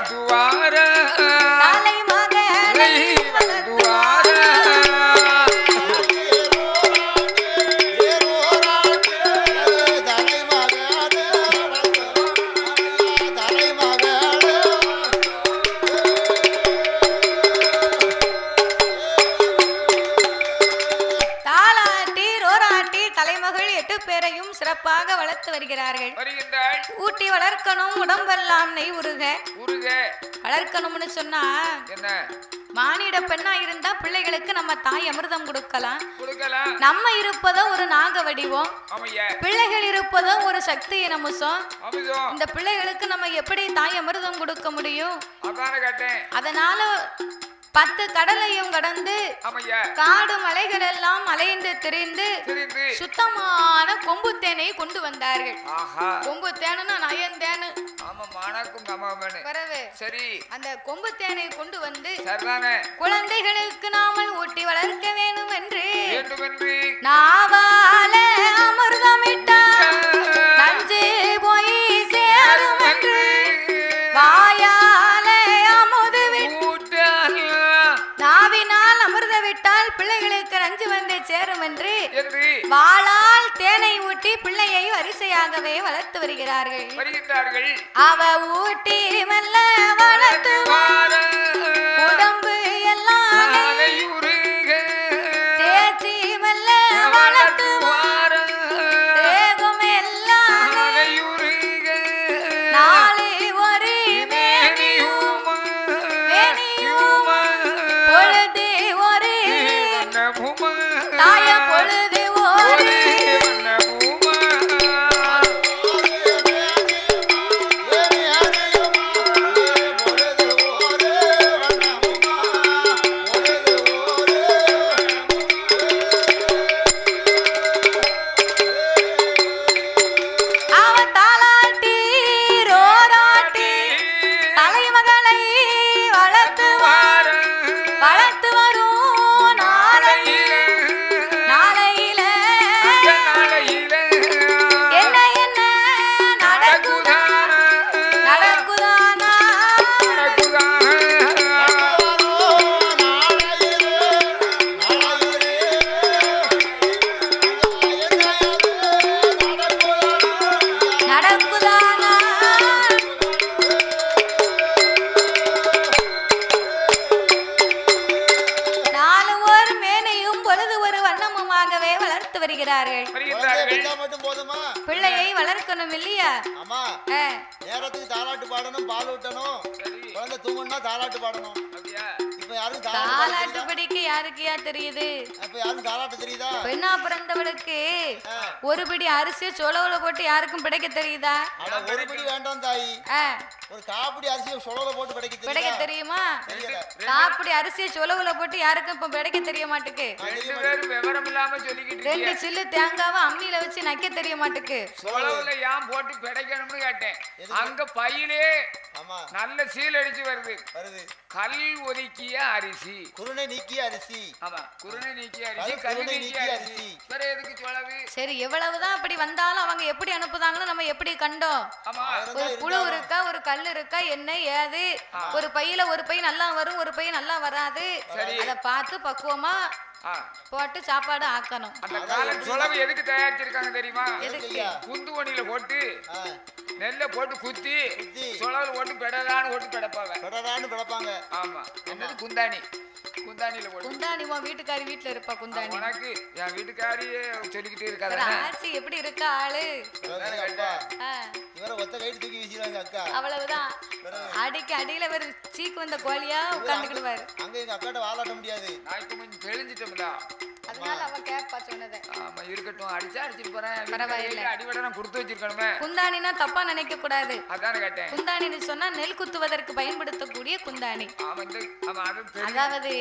வாழ்த்துவார தலை மகளை வாழ்த்துவார பேரையும் சிறப்பாக வளர்த்து வருகிறார்கள். ஊட்டி வளர்க்கணும் உடம்பெல்லாம் நெய் உருக வளர்க்கணும்னு சொன்னா என்ன மானிட பெண்ணா இருந்தா பிள்ளைகளுக்கு நம்ம தாய் அமிர்தம் கொடுக்கலாம். நம்ம இருப்பதோ ஒரு நாக வடிவம், பிள்ளைகள் இருப்பதோ ஒரு சக்தி அம்சம். இந்த பிள்ளைகளுக்கு நம்ம எப்படி தாய் அமிர்தம் கொடுக்க முடியும்? அதனால 10 கடலையும் கடந்து காடு மலைகள் எல்லாம் அலைந்து திரிந்து சுத்தமான கொம்பு தேனை கொண்டு வந்தார்கள். கொம்பு தேனுன்னா நயந்தேனு சரி, அந்த கொம்பு தேனை கொண்டு வந்து குழந்தைகளுக்கு நாமல் ஊட்டி வளர்க்க வேண்டும் என்று நாவால அமிர்தமிட்டார் நஞ்சு போய் சேரும் என்று வாயால அமுது நாவினால் அமிர்த விட்டால் பிள்ளைகளுக்கு நஞ்சு வந்து சேரும் என்று வாளால் தேனை ஊட்டி பிள்ளையை வரிசையாகவே வளர்த்து வருகிறார்கள். அவ ஊட்டி மெல்ல வளர்த்து உடம்பு எல்லாம் தேச்சி மெல்ல வளர்த்து தேகம் எல்லாம் நாளை ஒரு மேனியும் பொழுது ஒரு தாய பொழுது ஒரு பிள்ளையை வளர்க்கணும் இல்லையா? நேரத்துக்கு தாலாட்டு பாடணும், பால் ஊட்டணும், குழந்தை தூங்கணும்னா தாலாட்டு பாடணும். இப்ப யாரும் தாலாட்டு படிக்க யாருக்கியா தெரியுது? இப்ப யாரும் தாலாட்டு தெரியுதா? பெண்ணா பிறந்தவளுக்கு ஒரு பிடி அரிசி சொலவுல போட்டு யாருக்கும் பிடைக்க தெரியுதா? ஒரு பிடி வேண்டாம் தாயி, ஒரு காப்பிடி அரிசியை சொலவுல போட்டு பிடைக்க தெரியுமா? காப்பிடி அரிசியை சொலவுல போட்டு யாருக்கும் இப்ப பிடைக்க தெரிய மாட்டுக்கு. ரெண்டு சில்லு தேங்காவை அம்மியில வச்சு நக்க தெரிய மாட்டுக்கு. சொலவுல ஏன் போட்டு பிடைக்கணும்னு கேட்டேன். அங்க பையிலே நல்ல சீல் அடிச்சு வருது. கல் ஒதுக்கிய அரிசி, குருணை நீக்கிய அரிசி. ஆமா, குருணை நீக்கிய அரிசி, கல் நீக்கிய அரிசி. வேற எதுக்கு சொலவு? சரி, எவ்வளவுதான் அப்படி வந்தாலும் அவங்க எப்படி அனுப்புதாங்கன்னு நம்ம எப்படி கண்டோம்? ஒரு புழு இருக்கா, ஒரு கல் இருக்கா, என்ன ஏது, ஒரு பையில ஒரு பை நல்லா வரும், ஒரு பை நல்லா வராது. அத பார்த்து பக்குவமா போட்டு சாப்பாடு ஆக்கணும். அந்த காலம் சொலவு எதுக்கு தயாரிச்சிருக்காங்க தெரியுமா? குந்து வண்டியில போட்டு நெல்ல போட்டு குத்தி சொலவுல போட்டு பெடலான்னு போட்டு பெடப்பாங்க. ஆமா, என்னது குந்தாணி, குந்தாணியில போட்டு. குந்தாணி உன் வீட்டுக்காரி வீட்டுல இருப்பா. குந்தாணி உனக்கு என் வீட்டுக்காரியே சொல்லிக்கிட்டே இருக்காது. ஆச்சி எப்படி இருக்கா ஆளு? இவரை ஒத்த கைட்டு தூக்கி வீசிடுவாங்க அக்கா. அவ்வளவுதான். அடிக்கு அடியில ஒரு சீக்கு வந்த கோழியா உட்கார்ந்துக்கிடுவாரு. அங்க எங்க அக்காட்ட வாலாட்ட முடியாது. நான் இப்ப கொஞ்சம் தெளிஞ்சிட்டோம்ல, அதனால அவ கேப்பா சொன்னதை. ஆமா, இருக்கட்டும், அடிச்சிட்டு போறேன். பரவாயில்லை, அடிவடை நான் கொடுத்து வச்சிருக்கணுமே. குந்தாணினா தப்பா நினைக்க கூடாது. அதானே கேட்டேன். குந்தாணின்னு சொன்னா நெல் குத்துவதற்கு பயன்படுத்தக்கூடிய குந்தாணி. அதாவது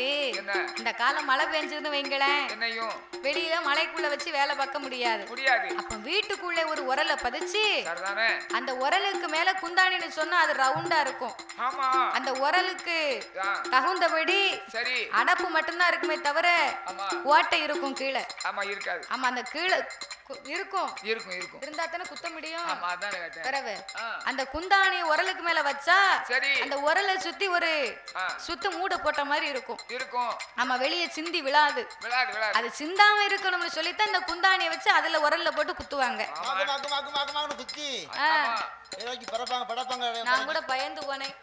இந்த காலம் மழை பெஞ்சதுன்னு வைங்களேன், என்னையும் வெளியில மலைக்குள்ள வச்சு வேலை பார்க்க முடியாது. அப்ப வீட்டுக்குள்ள ஒரு உரலை பதிச்சு அந்த உரலுக்கு மேல குந்தாணின்னு சொன்னா அது ரவுண்டா இருக்கும். அந்த உரலுக்கு தகுந்தபடி அடப்பு மட்டும்தான் இருக்குமே தவிர ஓட்டை இருக்கும் கீழே. ஆமா, இருக்காது. ஆமா, அந்த கீழே இருக்கும் இருக்கும் இருக்கும் இருந்தா தானே குத்த முடியும். ஆமா அதான் கேட்டேன். பிறகு அந்த குந்தாணி உரலுக்கு மேல வச்சா சரி அந்த உரலை சுத்தி ஒரு சுத்து மூட போட்ட மாதிரி இருக்கும் இருக்கும். ஆமா வெளியே சிந்தி விழாது. விழாது விழாது. அது சிந்தாம இருக்கணும்னு சொல்லித்தான் இந்த குந்தாணியை வச்சு அதுல உரல்ல போட்டு குத்துவாங்க. குத்தி படப்பாங்க. நான் கூட பயந்து போனேன்.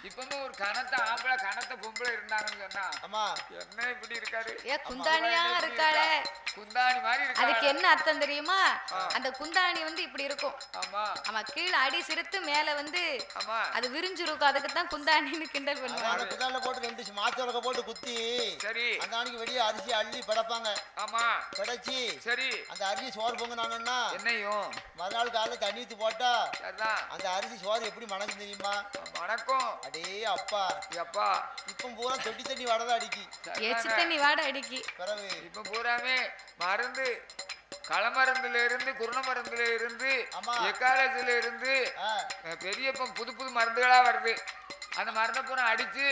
இப்பவும் ஒரு கனத்த ஆம்பளை கனத்த பொம்பளை இருந்தாங்கன்னு சொன்னா ஆமா என்ன இப்படி இருக்காரு குந்தாணியா இருக்காளே குந்தாணி மாதிரி இருக்கு. அதுக்கு என்ன அர்த்தம் தெரியுமா? அந்த குந்தாணி வந்து இப்படி இருக்கும். ஆமா ஆமா கீழே அடி சிறுத்து மேல வந்து ஆமா அது விரிஞ்சிருக்கும். அதுக்கு தான் குந்தாணின்னு கிண்டல் பண்ணுவாங்க. குந்தாணில போட்டு ரெண்டு மாத்தோலக்க போட்டு குத்தி சரி அந்த அன்னைக்கு வெளியே அரிசி அள்ளி படப்பாங்க. ஆமா படைச்சி சரி அந்த அரிசி சோறு பொங்குனாங்கன்னா என்னையும் மறுநாள் காலையில தண்ணி ஊத்தி போட்டா அந்த அரிசி சோறு எப்படி மணக்கும் தெரியுமா? மணக்கும். அடே அப்பா அப்பா இப்ப பூரா தொட்டி தண்ணி வாடதான் அடிக்கி எச்சு தண்ணி வாட அடிக்கி. இப்ப பூராமே மருந்து களமருந்துல இருந்து குருண மருந்துல இருந்து எக்காலத்துல இருந்து பெரிய புது புது மருந்துகளா வருது. அந்த மருந்தை பூரா அடிச்சு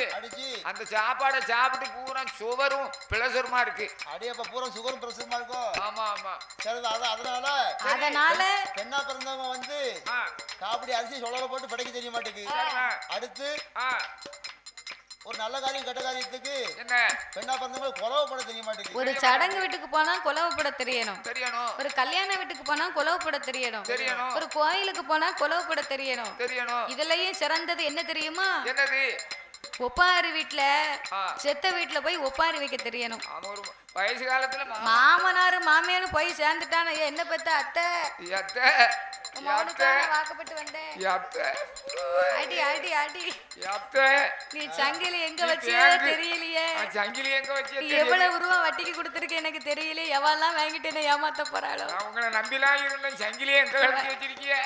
அந்த சாப்பாடை சாப்பிட்டு பூரா சுகரும் பிளசருமா இருக்கு. அடி அப்ப பூரா சுகரும் பிளசருமா இருக்கும். ஆமா ஆமா சரி அதனால பெண்ணா பிறந்தவங்க வந்து காப்பிடி அரிசி சொலர போட்டு படைக்க தெரிய மாட்டேங்குது. அடுத்து ஒரு நல்ல காரியம் கெட்ட காரியத்துக்கு என்ன பெண்ணா பிறந்தவங்க கொலவப்பட தெரிய மாட்டேங்குது. ஒரு சடங்கு வீட்டுக்கு போனா கொலவப்பட தெரியணும். ஒரு கல்யாண வீட்டுக்கு போனா கொலவப்பட தெரியணும். ஒரு கோயிலுக்கு போனா கொலவப்பட தெரியணும். இதுலயும் சிறந்தது என்ன தெரியுமா? என்னது? ஒப்பாரி வீட்டுல செத்த வீட்டுல போய் ஒப்பாரி வைக்க தெரியணும். வயசு காலத்துல மாமனாரு மாமியாரு போய் சேர்ந்துட்டான என்ன பெத்த அத்தை வாக்கப்பட்டு வந்தேன். அடி அடி அடி நீ சங்கிலி எங்க வச்சியோ தெரியலையே. சங்கிலி எங்க வச்சியோ எவ்வளவு ரூபா வட்டிக்கு கொடுத்துருக்க எனக்கு தெரியல. எவெல்லாம் வாங்கிட்டு என்ன ஏமாத்த போறாளோ. உங்களை நம்பிலாம் இருந்தேன். சங்கிலி எங்க வச்சிருக்கிய?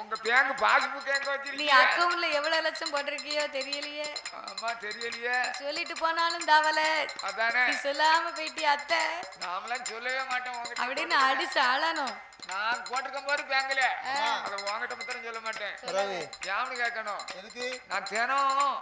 உங்க பேங்க் பாஸ்புக் எங்க வச்சிருக்கீங்க? நீ அக்கவுண்ட்ல எவ்வளவு லட்சம் போட்டிருக்கியோ தெரியலையே. ஆமா தெரியலையே. சொல்லிட்டு போனாலும் தவலை. அதானே சொல்லாம போயிட்டி அத்தை. நாமலாம் சொல்லவே மாட்டோம் அப்படின்னு அடிச்சு ஆளணும். நான் போட்டுக்கும் போது பேங்க்ல அத வாங்கிட்ட பத்திரம் சொல்ல மாட்டேன். யாருன்னு கேட்கணும். எதுக்கு? நான் தினம்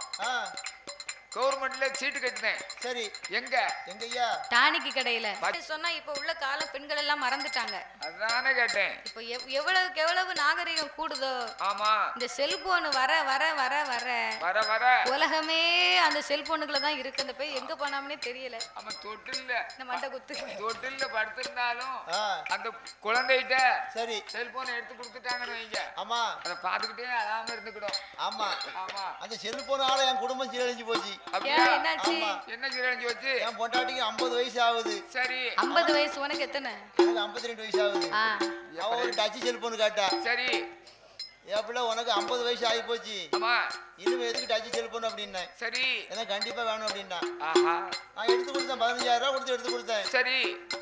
கவர்மெண்ட்ல சீட்டு கட்டினேன். சரி எங்க எங்கய்யா? டானிக்கு கடையில சொன்னா இப்ப உள்ள காலம் பெண்கள் எல்லாம் மறந்துட்டாங்க. அதானே கேட்டேன். இப்ப எவ்வளவுக்கு எவ்வளவு நாகரிகம் கூடுதோ ஆமா இந்த செல்போன் வர வர வர வர வர வர உலகமே அந்த செல்போனுக்குள்ள தான் இருக்கு. அந்த போய் எங்க போனாமனே தெரியல. ஆமா தொட்டில்ல இந்த மண்டை குத்து தொட்டில்ல படுத்திருந்தாலும் அந்த குழந்தைகிட்ட சரி செல்போனை எடுத்து கொடுத்துட்டாங்கன்னு வைங்க. ஆமா அதை பாத்துக்கிட்டே அழாம இருந்துக்கிடும். ஆமா ஆமா அந்த செல்போனால என் குடும்பம் சீரழிஞ்சு போச்சு. என்னாச்சு? என்ன சீரழிஞ்சு வச்சு? என் பொண்டாட்டிக்கு 50 வயசு ஆகுது. சரி 50 வயசு உனக்கு எத்தனை? எனக்கு 52 வயசு ஆகுது. அவ ஒரு டச் செல்போன் கேட்டா. சரி ஏப்ல உனக்கு 50 வயசு ஆகி போச்சு. ஆமா இனிமே எதுக்கு டச் செல்போன் அப்படின்னேன். சரி எனக்கு கண்டிப்பா வேணும் அப்படின்னா. ஆஹா நான் எடுத்து கொடுத்தேன். 15000 ரூபாய் கொடுத்து எடுத்து கொடுத்தேன். சரி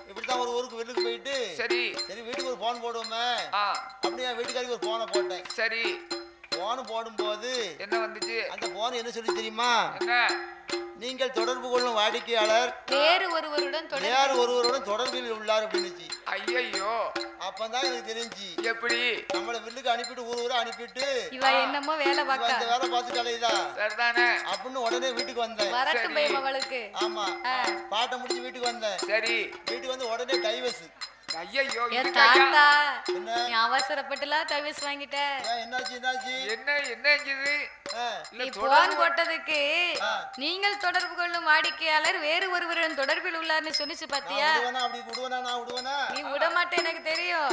இப்படித்தான் ஒரு ஊருக்கு வெளிலுக்கு போயிட்டு சரி சரி வீட்டுக்கு ஒரு போன் போடுவோமே அப்படி என் வீட்டுக்காரிக்கு ஒரு போனை போட்டேன். சரி போன் போடும்போது என்ன வந்துச்சு? அந்த போன் என்ன சொல்லி தெரியுமா? என்ன? நீங்கள் தொடர்பு கொள்ளும் வாடிக்கையாளர் வேறு ஒருவருடன் தொடர்பில் உள்ளார் அப்படின்னுச்சு. ஐயோ அப்பதான் எனக்கு தெரிஞ்சு எப்படி நம்மள வில்லுக்கு அனுப்பிட்டு ஊர் அனுப்பிட்டு இவ என்னமோ வேலை பார்க்க அந்த வேலை பார்த்துட்டு அலையுதா சரிதானே அப்படின்னு உடனே வீட்டுக்கு வந்தேன். வரட்டும் பை அவளுக்கு. ஆமா பாட்டை முடிச்சு வீட்டுக்கு வந்தேன். சரி வீட்டுக்கு வந்து உடனே டைவர்ஸ். ஐயோ தாத்தா நீ அவசரப்பட்டுலாம் டைவர்ஸ் வாங்கிட்ட. என்னாச்சு என்னாச்சு என்ன என்னங்குது? நீ போன் போட்டதுக்கு நீங்கள் தொடர்பு கொள்ளும் வாடிக்கையாளர் வேறு ஒருவருடன் தொடர்பில் உள்ளார்னு சொன்னிச்சு பாத்தியா? அப்படி விடுவனா? நான் விடுவனா? நீ விட மாட்டே எனக்கு தெரியும்.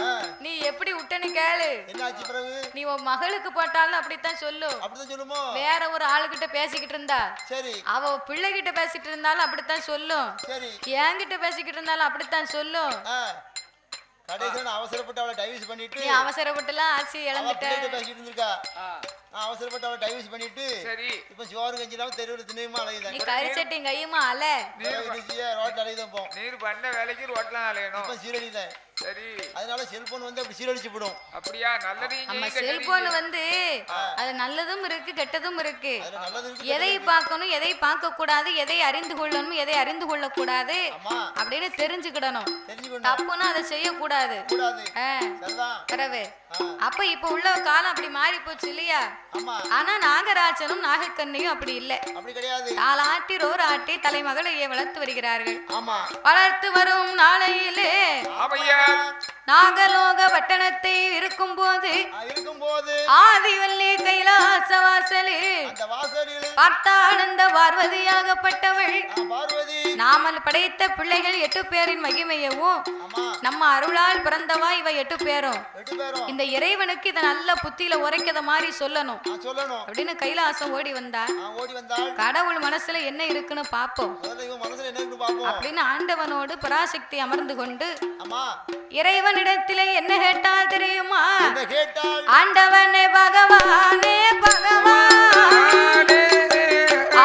நீ எப்படி விட்டன்னு கேளு. என்னாச்சு பிறகு? நீ உன் மகளுக்கு போட்டாலும் அப்படித்தான் சொல்லும். அப்படிதான் சொல்லுமோ? வேற ஒரு ஆளுகிட்ட பேசிக்கிட்டு இருந்தா சரி அவ பிள்ளைகிட்ட பேசிட்டு இருந்தாலும் அப்படித்தான் சொல்லும். சரி என்கிட்ட பேசிக்கிட்டு இருந்தாலும் அப்படித்தான் சொல்லும். கடைசில அவசரப்பட்டு அவளை டைவர்ஸ் பண்ணிட்டு நீ அவசரப்பட்டுலாம் ஆட்சி இழந்துட்ட பேசிட்டு இருந்திருக்கா. நான் அவசரப்பட்டு அவளை டைவர்ஸ் பண்ணிட்டு சரி இப்ப சோறு கஞ்சினாலும் தெருவில் தினையுமா அலையுதான். நீ கரிச்சட்டி கையுமா அல ரோட்ல அலையுதான் போ. நீர் பண்ண வேலைக்கு ரோட்ல அலையணும். இப்ப சீரழிதான். சரி அதனால செல்போன் வந்து அப்படி சீரழிச்சு போடும். அப்படியா? நல்லது. நம்ம செல்போன் வந்து அது நல்லதும் இருக்கு கெட்டதும் இருக்கு. எதை பார்க்கணும் எதை பார்க்க கூடாது எதை அறிந்து கொள்ளணும் எதை அறிந்து கொள்ள கூடாது அப்படின்னு தெரிஞ்சுக்கிடணும். தப்புன்னா அதை செய்யக்கூடாது. சரிதான். அப்ப இப்ப உள்ள காலம் அப்படி மாறி போச்சு இல்லையா? ஆனா நாகராஜனும் நாகக்கண்ணையும் அப்படி இல்ல. அப்படி கிடையாது. தாலாட்டி ரோராட்டி தலைமகளையே வளர்த்து வருகிறார்கள். வளர்த்து வரும் நாளையிலே நாகலோக பட்டணத்தை இருக்கும் போது ஆதிவல்லி கைலாச வாசலில் பார்த்தால் அந்த பார்வதியாகப்பட்டவள் நாமல் படைத்த பிள்ளைகள் 8 பேரின் மகிமையவும் நம்ம அருளால் பிறந்தவா இவ 8 பேரும் இந்த இறைவனுக்கு இதை நல்ல புத்தியில உரைக்கத மாதிரி சொல்லணும் அப்படின்னு கைலாசம் ஓடி வந்தாள். கடவுள் மனசுல என்ன இருக்குன்னு பாப்போம் அப்படின்னு ஆண்டவனோடு பராசக்தி அமர்ந்து கொண்டு இறைவனிடத்திலே என்ன கேட்டால் தெரியுமா? ஆண்டவனே பகவானே பகவானே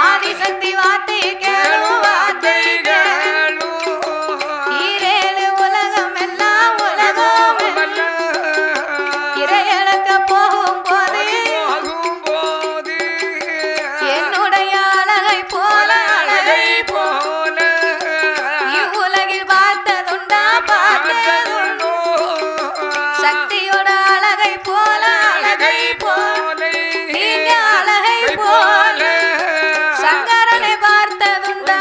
ஆதிசக்தி வார்த்தை கேளு வார்த்தை கேளு ஈரேழு உலகம் எல்லாம் உலகம் இறையளக்க போகும் போது என்னுடைய அழகை போல அழகை போல இவ்வுலகில் பார்த்ததுண்டா பார்த்ததுண்டோ சக்தியோட அழகை போல அழகை போல நீங்க அழகை போல சங்கரனை பார்த்ததுண்டோ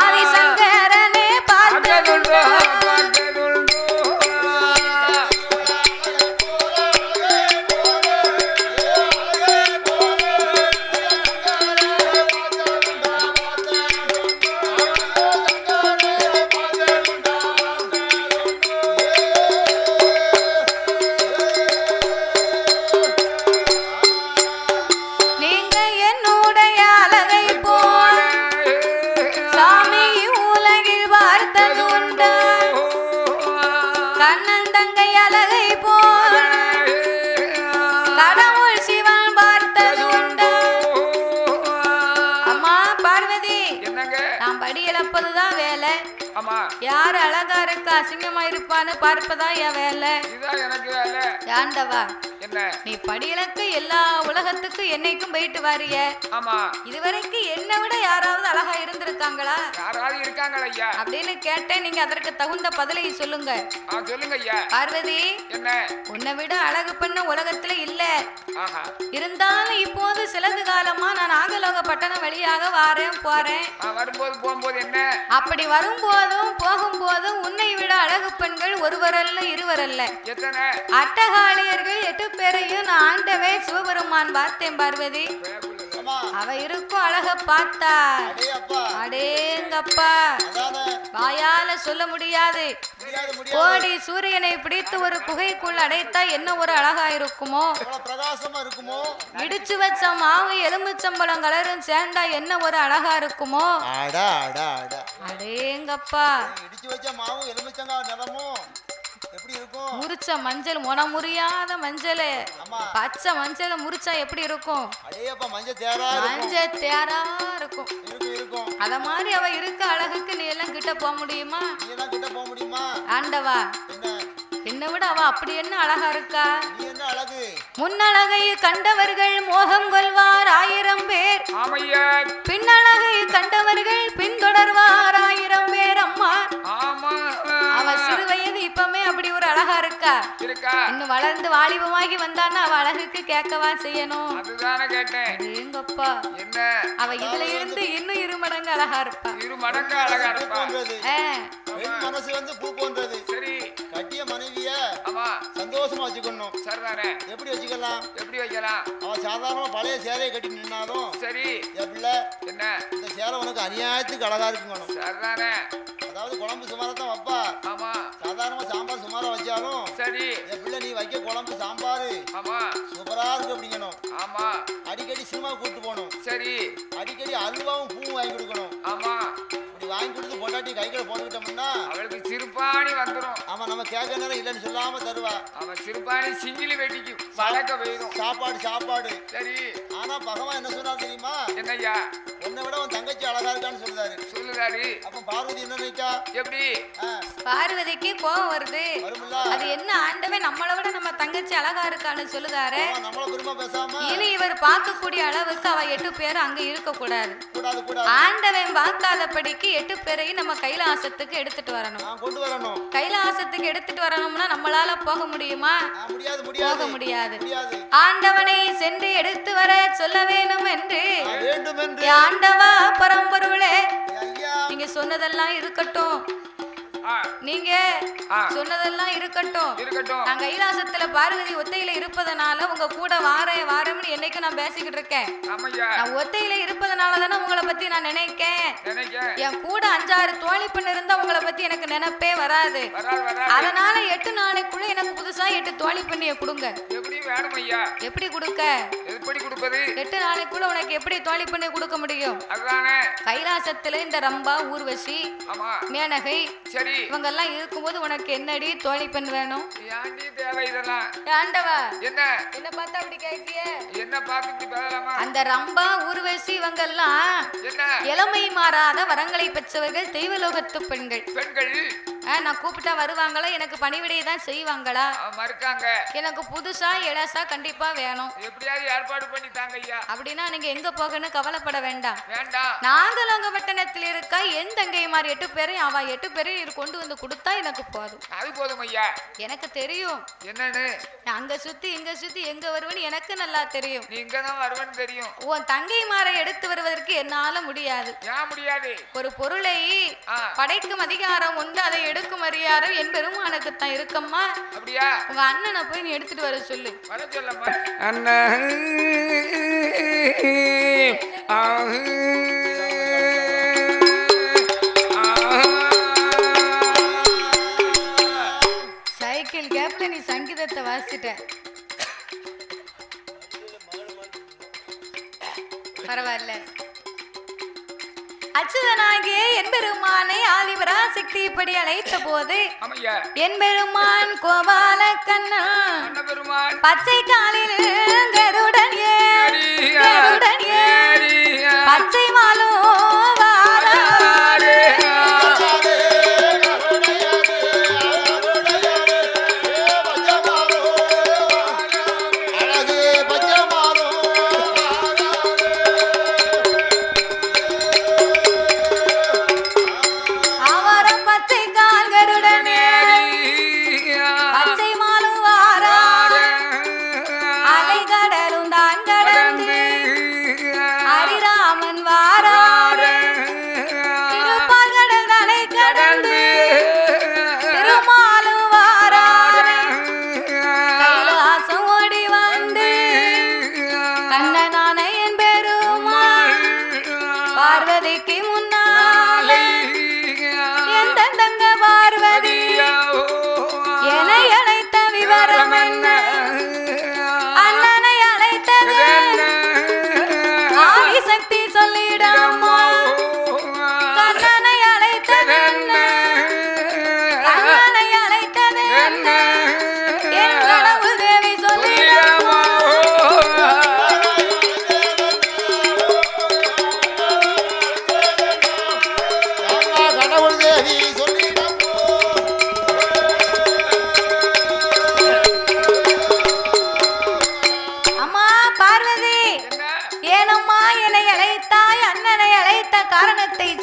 ஆதி சங்கரனை பார்த்ததுண்டோ நீங்க என்னுடைய அழகை போல் சாமி உலகில் பார்த்தது உண்டா கண்ணன் தங்கை அழகை போல் கடவுள் சிவன் பார்த்தது உண்டா? அம்மா பார்வதி நான் படி இழப்பதுதான் வேலை. யார் அழகா இருக்க அசிங்கமா இருப்பான்னு பார்ப்பதா என் வேலை. ஆண்டவா நீ படியிலக்கு எல்லா உலகத்துக்கு என்னைக்கும் போயிட்டு வாரிய. இதுவரைக்கும் என்னை விட யாராவது அழகா இருந்திருக்காங்களா? அப்படின்னு கேட்டேன். நீங்க அதற்கு தகுந்த பதிலை சொல்லுங்க. பார்வதி உன்னை விட அழகு பண்ண உலகத்துல இல்ல. இருந்தாலும் இப்போது சிலது காலமா நான் நாகலோக பட்டணம் வழியாக வாரேன் போறேன். அப்படி வரும்போதும் போகும்போதும் உன்னை விட அழகு பெண்கள் ஒருவரல்ல இருவரல்ல அட்டகாளியர்கள் 8 பேரையும் நான் ஆண்டவே சிவபெருமான் பார்த்தேன். பார்வதி அவ இருக்கும் அழக பார்த்தா அடேங்கப்பா வாயால சொல்ல முடியாது. கோடி சூரியனை பிடித்து ஒரு குகைக்குள் அடைத்தா என்ன ஒரு அழகா இருக்குமோ, இடிச்சு வச்ச மாவு எலுமிச்சம்பழம் கலரும் சேர்ந்தா என்ன ஒரு அழகா இருக்குமோ. அடேங்கப்பா முறிச்ச மஞ்சள் முறியாத மஞ்சள் பச்சை மஞ்சள் முறிச்சா எப்படி இருக்கும்? மஞ்சள் தேரா இருக்கும். அத மாதிரி அவ இருக்க அழகுக்கு நீ எல்லாம் கிட்ட போக முடியுமா? ஆண்டவா என்னை விட அவ அப்படி என்ன அழகா இருக்கா? முன்னழகை கண்டவர்கள் மோகம் கொள்வார் 1000 பேர், பின்னழகை கண்டவர்கள் பின்தொடர்வார் 1000 பேர். அம்மா அவ சிறு வயது இப்பமே அப்படி ஒரு அழகா இருக்கா. இன்னும் வளர்ந்து வாலிபமாகி வந்தான்னா அவ அழகுக்கு கேட்கவா செய்யணும். எங்கப்பா அவ இதுல இருந்து இன்னும் 2 மடங்கு அழகா இருப்பா. மனசு வந்து பூ போன்றது. சரி கட்டிய மனைவிய சந்தோஷமா வச்சுக்கணும். எப்படி வச்சுக்கலாம்? அவ சாதாரணமா பழைய சேலையை கட்டி நின்னாலும் சரி என்ன இந்த சேலை உனக்கு அநியாயத்துக்கு அழகா இருக்குங்கணும். அதாவது குழம்பு சுமாரத்தான் வைப்பா. சாதாரணமா சாம்பார் சுமாரா வச்சாலும் சரி என் பிள்ளை நீ வைக்க குழம்பு சாம்பார் சூப்பரா இருக்கு அப்படிங்கணும். அடிக்கடி சினிமா கூப்பிட்டு போகணும். சரி அடிக்கடி அல்வாவும் பூவும் வாங்கி கொடுக்கணும். இப்படி வாங்கி கொடுத்து பொண்டாட்டி கைகளை போட்டுக்கிட்டோம்னா அவளுக்கு சிறுபாணி வந்துடும். ஆமா நம்ம கேட்க நேரம் இல்லைன்னு சொல்லாம தருவா. அவன் சிறுபாணி சிங்கிலி வெட்டிக்கும். பழக்க போயிடும். சாப்பாடு சரி. ஆனா பகவான் என்ன சொன்னா தெரியுமா? என்னய்யா? உன்னை விட உன் தங்கச்சி அழகா இருக்கான்னு சொல்லுதாரு. அப்ப பார்வதி என்ன நினைச்சா? எப்படி? பார்வதிக்கு கோவம் வருது. அது என்ன ஆண்டவன் நம்மளை விட நம்ம தங்கச்சி அழகா இருக்கான்னு சொல்லுதாரு. நம்மள பெருமை பேசாம இனி இவர் பார்க்கக்கூடிய அளவுக்கு அவ 8 பேர் அங்க இருக்க கூடாது. ஆண்டவன் பார்க்காதபடிக்கு 8 பேரையும் நம்ம கைலாசத்துக்கு எடுத்துட்டு வரணும். கைலாசத்துக்கு எடுத்துட்டு வரணும்னா நம்மளால போக முடியுமா? போக முடியாது. ஆண்டவனை சென்று எடுத்து வர சொல்ல வேண்டும் என்று ஆண்டவா பரம்பொருளே நீங்க சொன்னதெல்லாம் இருக்கட்டும். நீங்க சொன்னதெல்லாம் இருக்கட்டும். நான் கைலாசத்துல பார்வதி ஒத்தையில இருப்பதனால உங்க கூட வாரேன்னு என்னைக்கு நான் பேசிக்கிட்டு இருக்கேன். நான் ஒத்தையில இருப்பதனால தானே உங்களை பத்தி நான் நினைக்கேன். என் கூட 5-6 தோழி பெண் இருந்தா உங்களை பத்தி எனக்கு நினைப்பே வராது. அதனால 8 நாளைக்குள்ள எனக்கு புதுசா 8 தோழி பெண்ணிய கொடுங்க. எப்படி கொடுக்க? 8 நாளைக்குள்ள உனக்கு எப்படி தோழி பெண்ணை கொடுக்க முடியும்? கைலாசத்துல இந்த ரம்பா, ஊர்வசி, மேனகை இவங்க எல்லாம் இருக்கும்போது உனக்கு என்னடி தோழி பெண் வேணும்? ஆண்டவா என்ன பார்த்தா அப்படி கேட்கிய? அந்த ரம்பா, ஊர்வசி இவங்க எல்லாம் இளமை மாறாத வரங்களை பெற்றவர்கள், தெய்வலோகத்து பெண்கள். நான் கூப்பிட்டா வருவாங்களா? எனக்கு பணிவிடையை தான் செய்வாங்களா? எனக்கு புதுசா இளசா கண்டிப்பா வேணும். ஏற்பாடு பண்ணி தாங்க ஐயா. அப்படின்னா நீங்க எங்க போகணும் கவலைப்பட வேண்டாம். நாங்கலங்க பட்டணத்தில் இருக்கா என் தங்கைமார் 8 பேரையும் அவ 8 பேரையும் கொண்டு வந்து கொடுத்தா எனக்கு போதும். அது போதும் ஐயா. எனக்கு தெரியும் என்னன்னு. அங்க சுத்தி இங்க சுத்தி எங்க வருவேன்னு எனக்கு நல்லா தெரியும். நீ இங்க தான் வருவேன்னு தெரியும். உன் தங்கைமாரை எடுத்து வருவதற்கு என்னால முடியாது. ஏன் முடியாது? ஒரு பொருளை படைக்கும் அதிகாரம் உண்டு, அதை எடுக்கும் அதிகாரம் என் பெருமானுக்கு தான் இருக்கம்மா. அப்படியா? உங்க அண்ணனை போய் நீ எடுத்துட்டு வர சொல்லு. வர சொல்லம்மா. அண்ணன் சைக்கிள் கேப்ல நீ சங்கீதத்தை வாசிட்ட. பரவாயில்ல. அச்சுதனாகிய என் பெருமானை ஆதிபரா சக்தி இப்படி அழைத்த போது என் பெருமான் கோபால கண்ணன் பச்சை காலில் கருடன் ஏறி பச்சை மாலோ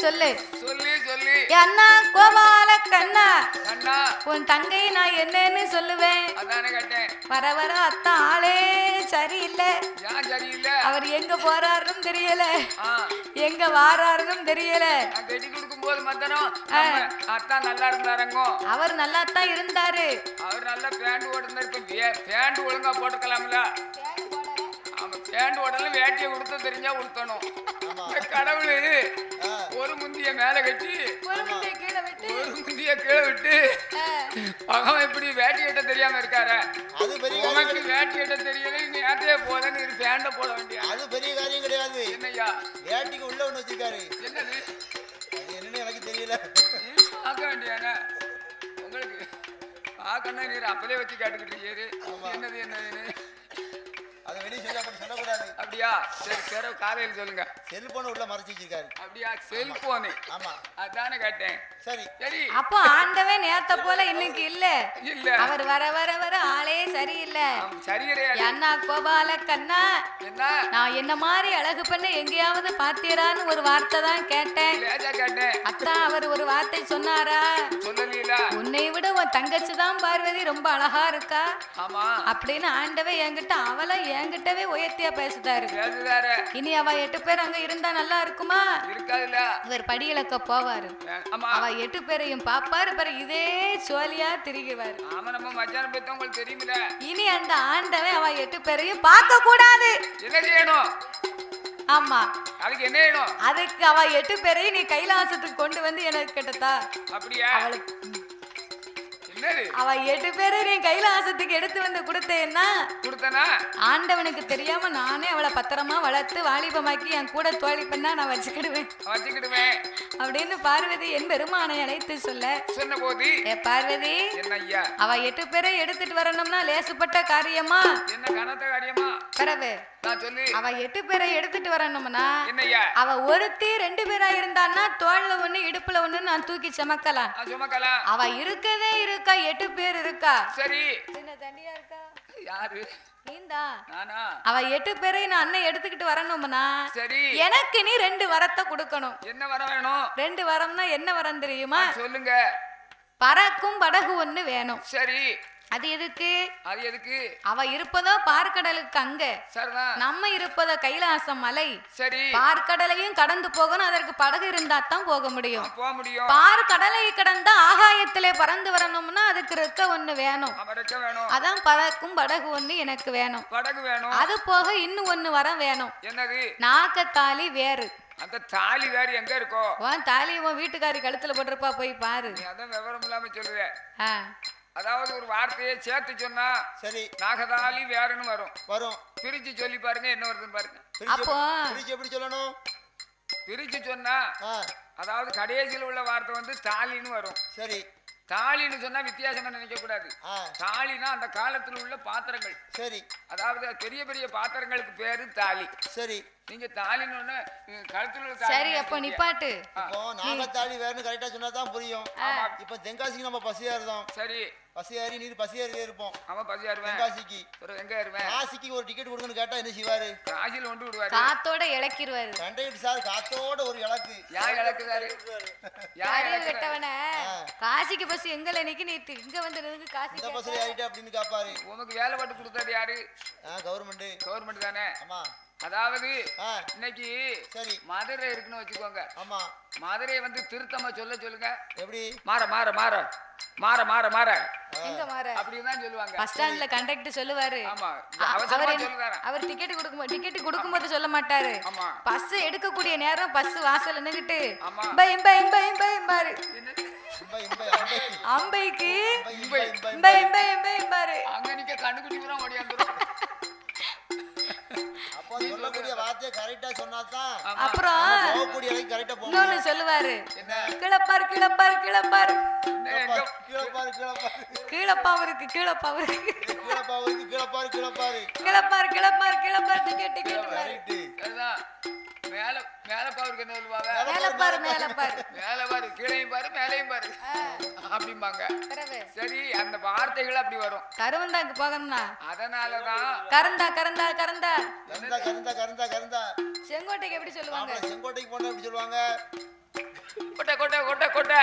சொல்லு. அண்ணா கோபால கண்ணா, உன் தங்கை நான் என்னன்னு சொல்லுவேன். வர வர அத்தா ஆளே சரியில்லை. அவர் எங்க போறாருன்னு தெரியல, எங்க வாராருன்னு தெரியல. அவர் நல்லா தான் இருந்தாரு. அவர் நல்லா பேண்ட் ஓடுனாரு. பேண்ட் ஒழுங்கா போட்டுக்கலாம்ல. பேண்ட் ஓடலாம், வேட்டியை உடுத்த தெரிஞ்சா உடுத்தணும். கடவுளு ஒரு முந்திய மேல கட்டி ஒரு முந்திய கீழே விட்டு பகவான் இப்படி வேட்டி கட்ட தெரியாம இருக்காரு. உனக்கு வேட்டி கட்ட தெரியல, நீ வேட்டையே போலன்னு பேண்ட போட வேண்டிய. அது பெரிய காரியம் கிடையாது. என்னையா வேட்டிக்கு உள்ள ஒண்ணு வச்சிருக்காரு. என்னது என்னன்னு எனக்கு தெரியல. பார்க்க வேண்டியானே உங்களுக்கு பார்க்கணும். நீர் அப்பதே வச்சு கேட்டுக்கிட்டு இருக்கீரு. என்னது என்னதுன்னு அப்படியா சரி சரி காலையில் சொல்லுங்க செல்போன் உள்ள மறைச்சு வச்சிருக்காரு அப்படியா செல்போனு ஆமா அதானே கேட்டேன் சரி சரி அப்போ ஆண்டவன் நேத்த போல இன்னைக்கு இல்ல இல்ல அவர் வர வர வர ஆளே சரியில்லை சரி கிடையாது அண்ணா கோபால கண்ணா என்ன நான் என்ன மாதிரி அழகு பண்ண எங்கேயாவது பாத்தீரான்னு ஒரு வார்த்தை தான் கேட்டேன் லேசா கேட்டேன் அத்தா அவர் ஒரு வார்த்தை சொன்னாரா சொல்லல உன்னை விட உன் தங்கச்சி தான் பார்வதி ரொம்ப அழகா இருக்கா ஆமா அப்படின்னு ஆண்டவே என்கிட்ட அவளை என்கிட்டவே உயர்த்தியா பேசுதாரு பேசுதாரு இனி அவ 8 பேர் அங்க இருந்தா நல்லா இருக்குமா இருக்காதுல்ல இவர் படியிலக்க போவாரு ஆமா அவ 8 பேரையும் பாப்பாரு பிற இதே சோழியா திரிகுவாரு ஆமா நம்ம மச்சான் பத்தி உங்களுக்கு தெரியுமில இனி அந்த ஆண்டவன் அவ 8 பேரையும் பார்க்க கூடாது என்ன செய்யணும் ஆமா அதுக்கு என்ன வேணும் அதுக்கு அவ 8 பேரையும் நீ கைலாசத்துக்கு கொண்டு வந்து எனக்கு கேட்டதா அப்படியா அவளுக்கு என்னது அவ 8 பேரை நீ கைலாசத்துக்கு எடுத்து வந்து கொடுத்தேன்னா கொடுத்தனா ஆண்டவனுக்கு தெரியாம நானே அவளை பத்திரமா வளர்த்து வாலிபமாக்கி என் கூட தோழி பண்ணா நான் வச்சுக்கிடுவேன் அப்படின்னு பார்வதி என் பெருமானை அழைத்து சொன்ன போது ஏ பார்வதி என்ன ஐயா அவ 8 பேரை எடுத்துட்டு வரணும்னா லேசுப்பட்ட காரியமா என்ன கனத்த காரியமா பிறகு நான் சொல்லு அவ 8 பேரை எடுத்துட்டு வரணும்னா என்னய்யா அவ ஒருத்தி 2 பேரா இருந்தான்னா தோள்ல ஒண்ணு இடுப்புல ஒண்ணு நான் தூக்கி சுமக்கலாம் அவ இருக்கதே இருக்கா 8 பேர் இருக்கா சரி சின்ன தண்டியா இருக்கா யாரு நீந்தா நானா அவ 8 பேரை நான் அண்ணன் எடுத்துக்கிட்டு வரணும்னா சரி எனக்கு நீ 2 வரத்தை கொடுக்கணும் என்ன வரம் வேணும் 2 வரம்னா என்ன வரம் தெரியுமா சொல்லுங்க பறக்கும் படகு ஒண்ணு வேணும் சரி அது எதுக்கு அவ இருப்பதோ பார்க்கடலுக்கு அங்க சரிதான் நம்ம இருப்பதோ கைலாசம் மலை சரி பார்க்கடலையும் கடந்து போகணும் அதற்கு படகு இருந்தா தான் போக முடியும் பார்க்கடலை கடந்தா ஆகாயத்திலே பறந்து வரணும்னா அதுக்கு ரெக்க ஒண்ணு வேணும் அதான் பறக்கும் படகு ஒண்ணு எனக்கு வேணும் படகு வேணும் அது போக இன்னும் ஒண்ணு வரம் வேணும் என்னது நாக்கத்தாலி வேறு அந்த தாலி வேறு எங்க இருக்கோ உன் தாலி உன் வீட்டுக்காரி கழுத்துல போட்டிருப்பா போய் பாரு அதான் விவரம் இல்லாம சொல்லுவேன் அதாவது ஒரு வார்த்தையை சேர்த்து சொன்னா சரி நாகதாலி வேறுன்னு வரும் பிரிச்சு சொல்லி பாருங்க என்ன வருதுன்னு பாருங்க அப்போ பிரிச்சு எப்படி சொல்லணும் பிரிச்சு சொன்னா அதாவது கடைசியில் உள்ள வார்த்தை வந்து தாலின்னு வரும் சரி தாலின்னு சொன்னா வித்தியாசமா நினைக்க கூடாது தாலினா அந்த காலத்துல உள்ள பாத்திரங்கள் சரி அதாவது பெரிய பெரிய பாத்திரங்களுக்கு பேரு தாலி சரி நீங்க தாலின்னு கழுத்துல சரி அப்ப நிப்பாட்டு இப்போ நாகத்தாலி வேறுன்னு கரெக்டா சொன்னா தான் புரியும் இப்ப தென்காசிக்கு நம்ம பசியா இருந்தோம் சரி பசியாரி நீர் பசியாரியே இருப்போம் ஆமா பசியாருவேன் தென்காசிக்கு எங்க இருவேன் காசிக்கு ஒரு டிக்கெட் கொடுங்கன்னு கேட்டா என்ன செய்வாரு காசில கொண்டு விடுவாரு காத்தோட இளக்கிடுவாரு கண்டக்டர் சார் காத்தோட ஒரு இலக்கு யார் இலக்குதாரு யார் இலக்கட்டவன காசிக்கு பஸ் எங்கல நிக்கி நீ இங்க வந்து நின்னு காசி இந்த பஸ்ல ஏறிட்ட அப்படினு கேப்பாரு உனக்கு வேலை போட்டு கொடுத்தாரு யாரு கவர்மெண்ட் தானே ஆமா அதாவது இன்னைக்கு சரி மதுரை இருக்குன்னு வச்சுக்கோங்க ஆமா மதுரை வந்து திருத்தமா சொல்லுங்க எப்படி மாற மாற மாற மாற மாற மாற எங்க மாற அப்படிதான் சொல்லுவாங்க பஸ் ஸ்டாண்ட்ல கண்டக்டர் சொல்லுவாரு ஆமா அவசரமா சொல்றாரு அவர் டிக்கெட் கொடுக்கும்போது சொல்ல மாட்டாரு பஸ் எடுக்கக்கூடிய நேரம் பஸ் வாசல்ல நின்னுட்டு பை பை பை பை பாரு அம்பைக்கு பை பை பை பாரு அங்க நிக்க கண்ணுக்குட்டி பூரா ஓடியாந்துரும் சொல்லக்கூடிய வார்த்தையை கரெக்டா சொன்னாதான் அப்புறம் போகக்கூடிய அளவுக்கு கரெக்டா போகும் இன்னொன்னு சொல்லுவாரு கிளப்பாரு கிளப்பாரு கிளப்பாரு கிளப்பாரு கீழப்பாவருக்கு கீழப்பாவருக்கு கீழப்பாவருக்கு கீழப்பாரு கிளப்பாரு கிளப்பாரு கிளப்பாரு கிளப்பாரு டிக்கெட் டிக்கெட் அதுதான் மேல மேல பாருக்கு என்ன சொல்லுவாங்க மேல பாரு கீழையும் பாரு மேலையும் பாரு அப்படிம்பாங்க சரி அந்த வார்த்தைகள் அப்படி வரும் கருவந்தாக்கு போகணும்னா அதனாலதான் கரந்தா கரந்தா கரந்தா கரந்தா கரந்தா கரந்தா கரந்தா செங்கோட்டைக்கு எப்படி சொல்லுவாங்க செங்கோட்டைக்கு போனா எப்படி சொல்லுவாங்க கொட்டை கொட்டை கொட்டை கொட்டை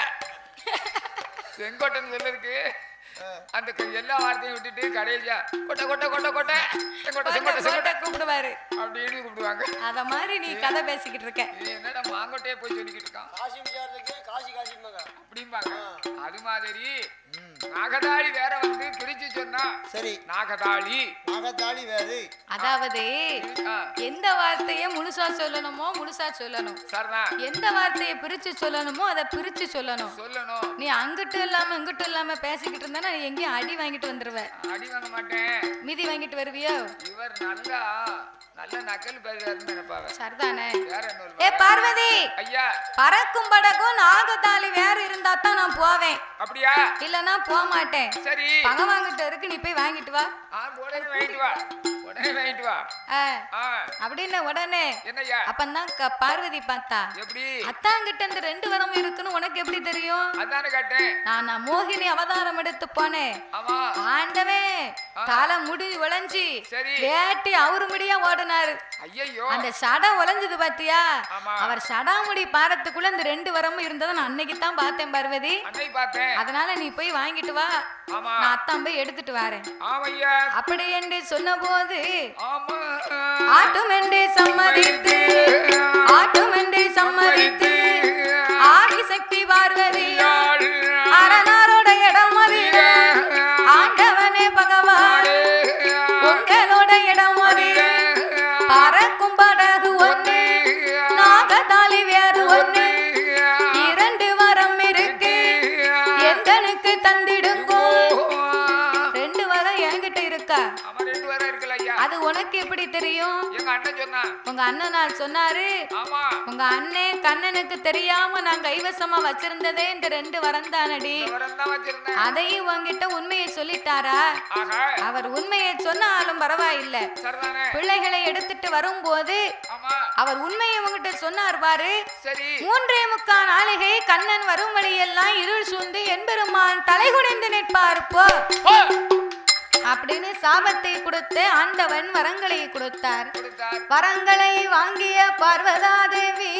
செங்கோட்டைன்னு சொல்லிருக்கு அந்த எல்லா வார்த்தையும் விட்டுட்டு கடைசியா கொட்டை கொட்டை கொட்டை கொட்டை செங்கோட்டை செங்கோட்டை செங்கோட்டை கூப்பிடுவாரு அப்படின்னு கூப்பிடுவாங்க அத மாதிரி நீ கதை பேசிக்கிட்டு இருக்க என்னடா மாங்கோட்டையே போய் சொல்லிக்கிட்டு இருக்கான் காசி விசாரத்துக்கு காசி காசிம்பாங்க அப்படிம்பாங்க அது மாதிரி நாகதாளி வேற வந்து பிரிச்சு சொன்னா சரி நாகதாளி வேறு அதாவது எந்த வார்த்தையை முழுசா சொல்லணும் எந்த வார்த்தையை பிரிச்சு சொல்லணுமோ அதை பிரிச்சு சொல்லணும் நீ அங்கிட்டு இல்லாம பேசிக்கிட்டு இருந்தா நீ எங்கேயும் அடி வாங்கிட்டு வந்துருவ அடி வாங்க மாட்டேன் மிதி வாங்கிட்டு வருவியோ இவர் நல்ல நக்கல் பேசுறாருன்னு நினைப்பாங்க சரிதானே வேற ஏ பார்வதி ஐயா பறக்கும் படகும் நாகதாளி வேற இருந்தா தான் நான் போவேன் அப்படியா? இல்லனா போக மாட்டேன். சரி. பகவான்கிட்ட இருக்கு, நீ போய் வாங்கிட்டு வா. உடனே வாங்கிட்டு வா. உடனே வாங்கிட்டு வா. அப்படின்னு உடனே என்னய்யா? அப்பந்தான் பார்வதி பார்த்தா. எப்படி? அத்தாங்கிட்ட இந்த 2 வரமும் இருக்குன்னு உனக்கு எப்படி தெரியும்? அதானே கேட்டேன். நான் மோகினி அவதாரம் எடுத்து போனேன். ஆமா. ஆண்டவே தலை முடி உழைஞ்சி வேட்டி அவரு முடியா ஓடினாரு. ஐயோ, அந்த சடை உழைஞ்சது பாத்தியா? அவர் சடாமுடி பாரத்துக்குள்ள இந்த 2 வரமும் இருந்ததை நான் அன்னைக்கு தான் பார்த்தேன் பார்வதி. அதனால நீ போய் வாங்கிட்டு வா, நான் அத்தான் போய் எடுத்துட்டு வரேன். அப்படி என்று சொன்ன போது ஆட்டுமெண்டே சம்மதித்து ஆட்டுமெண்டே சம்மதித்து ஆதிசக்தி பார்வதியாள் அரணாரோட இடம் அதிர ஆண்டவனே பகவான் உங்களோட இடம் அதிர பறக்கும் படகு ஒன்று நாகதாளி வேறு ஒன்று 2 வரம் இருக்கு எந்தனுக்கு தந்திடுங்கோ. 2 வரம் என்கிட்ட இருக்கா? அது உனக்கு எப்படி தெரியும்? எங்க அண்ணன் சொன்னா. உங்க அண்ணன் சொன்னாரு. ஆமா. உங்க அண்ணன் கண்ணனுக்கு தெரியாம நான் கைவசமா வச்சிருந்ததே இந்த 2 வரம் தானடி. அதையும் உங்ககிட்ட உண்மையை சொல்லிட்டாரா? அவர் உண்மையை சொன்னாலும் பரவாயில்லை. பிள்ளைகளை எடுத்துட்டு வரும்போது அவர் உண்மையை உங்ககிட்ட சொன்னார் பாரு. 3.25 நாளிகை கண்ணன் வரும் வழியெல்லாம் இருள் சூழ்ந்து என்பெருமான் தலைகுனிந்து நிற்பார் போ அப்படின்னு சாபத்தை கொடுத்து ஆண்டவன் வரங்களை கொடுத்தார். வரங்களை வாங்கிய பார்வதா தேவி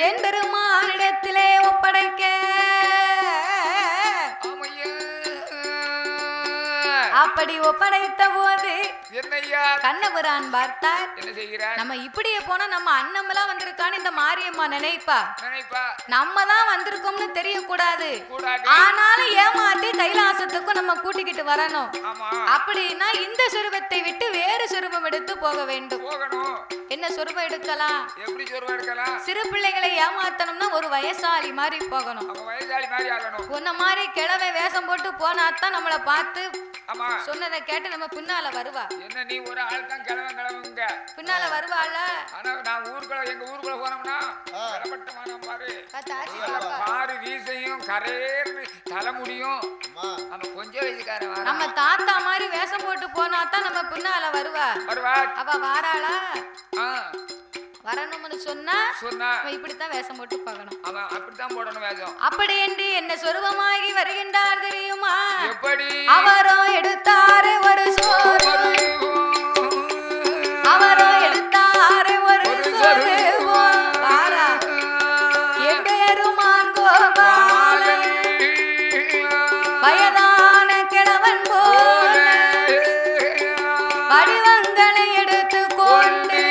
என் பெருமானிடத்திலே ஒப்படைக்க அப்படி ஒப்படைத்த போது கண்ணபுரான் பார்த்தார். நம்ம இப்படியே போனா நம்ம அண்ணமெல்லாம் வந்திருக்கான்னு இந்த மாரியம்மா நினைப்பா. நம்ம தான் வந்திருக்கோம்னு தெரியக்கூடாது. ஆனாலும் ஏமாத்தி கைலாசத்துக்கும் நம்ம கூட்டிக்கிட்டு வரணும். அப்படின்னா இந்த சுரூபத்தை விட்டு வேறு சுரூபம் எடுத்து போக வேண்டும். என்ன சுரூபம் எடுக்கலாம்? சிறு பிள்ளைகளை ஏமாத்தணும்னா ஒரு வயசாளி மாதிரி போகணும். உன்ன மாதிரி கிழவை வேஷம் போட்டு போனாத்தான் நம்மளை பார்த்து சொன்னதை கேட்டு நம்ம பின்னால வருவா. என்ன நீ ஒரு ஆள் தான் கிளம்புங்க பின்னால வருவாள்ல. ஆனா நான் ஊருக்குள்ள எங்க ஊருக்குள்ள போனோம்னா கிளம்பட்டமான பாரு வீசையும் கரேர்னு தலைமுடியும் நம்ம கொஞ்சம் வயசுக்காரன் நம்ம தாத்தா மாதிரி வேஷம் போட்டு போனாதான் நம்ம பின்னால வருவா. அவ வாராளா? வரணும்னு சொன்னா இப்படித்தான் வேஷம் போட்டு போகணும். அவன் அப்படித்தான் போடணும் வேஷம். அப்படி என்று என்ன சொருபமாகி வருகின்றார் தெரியுமா? எப்படி? அவரோ எடுத்தாரு ஒரு சோறு, அவரோ எடுத்தாரு ஒரு சோறு. வாரா என் பெருமான் கோபாலன் வயதான கிழவன் போல வடிவங்களை எடுத்து கொண்டு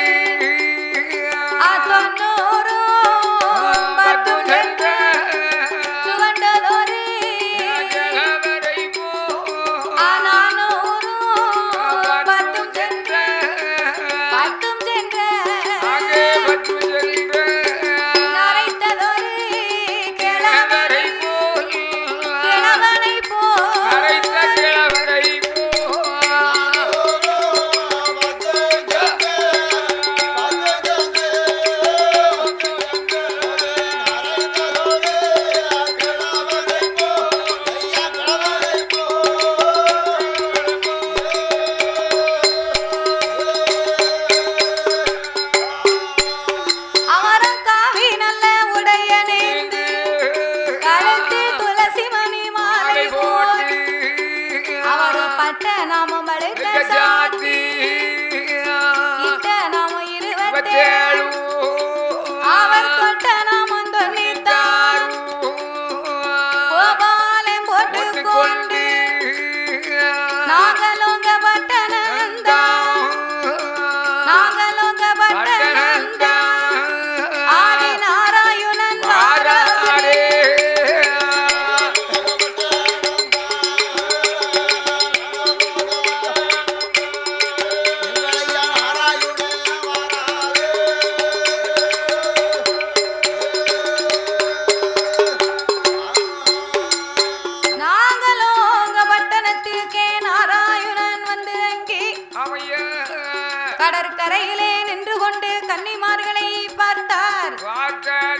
கடற்கரையிலே நின்று கொண்டு கன்னிமார்களை பார்த்தார்.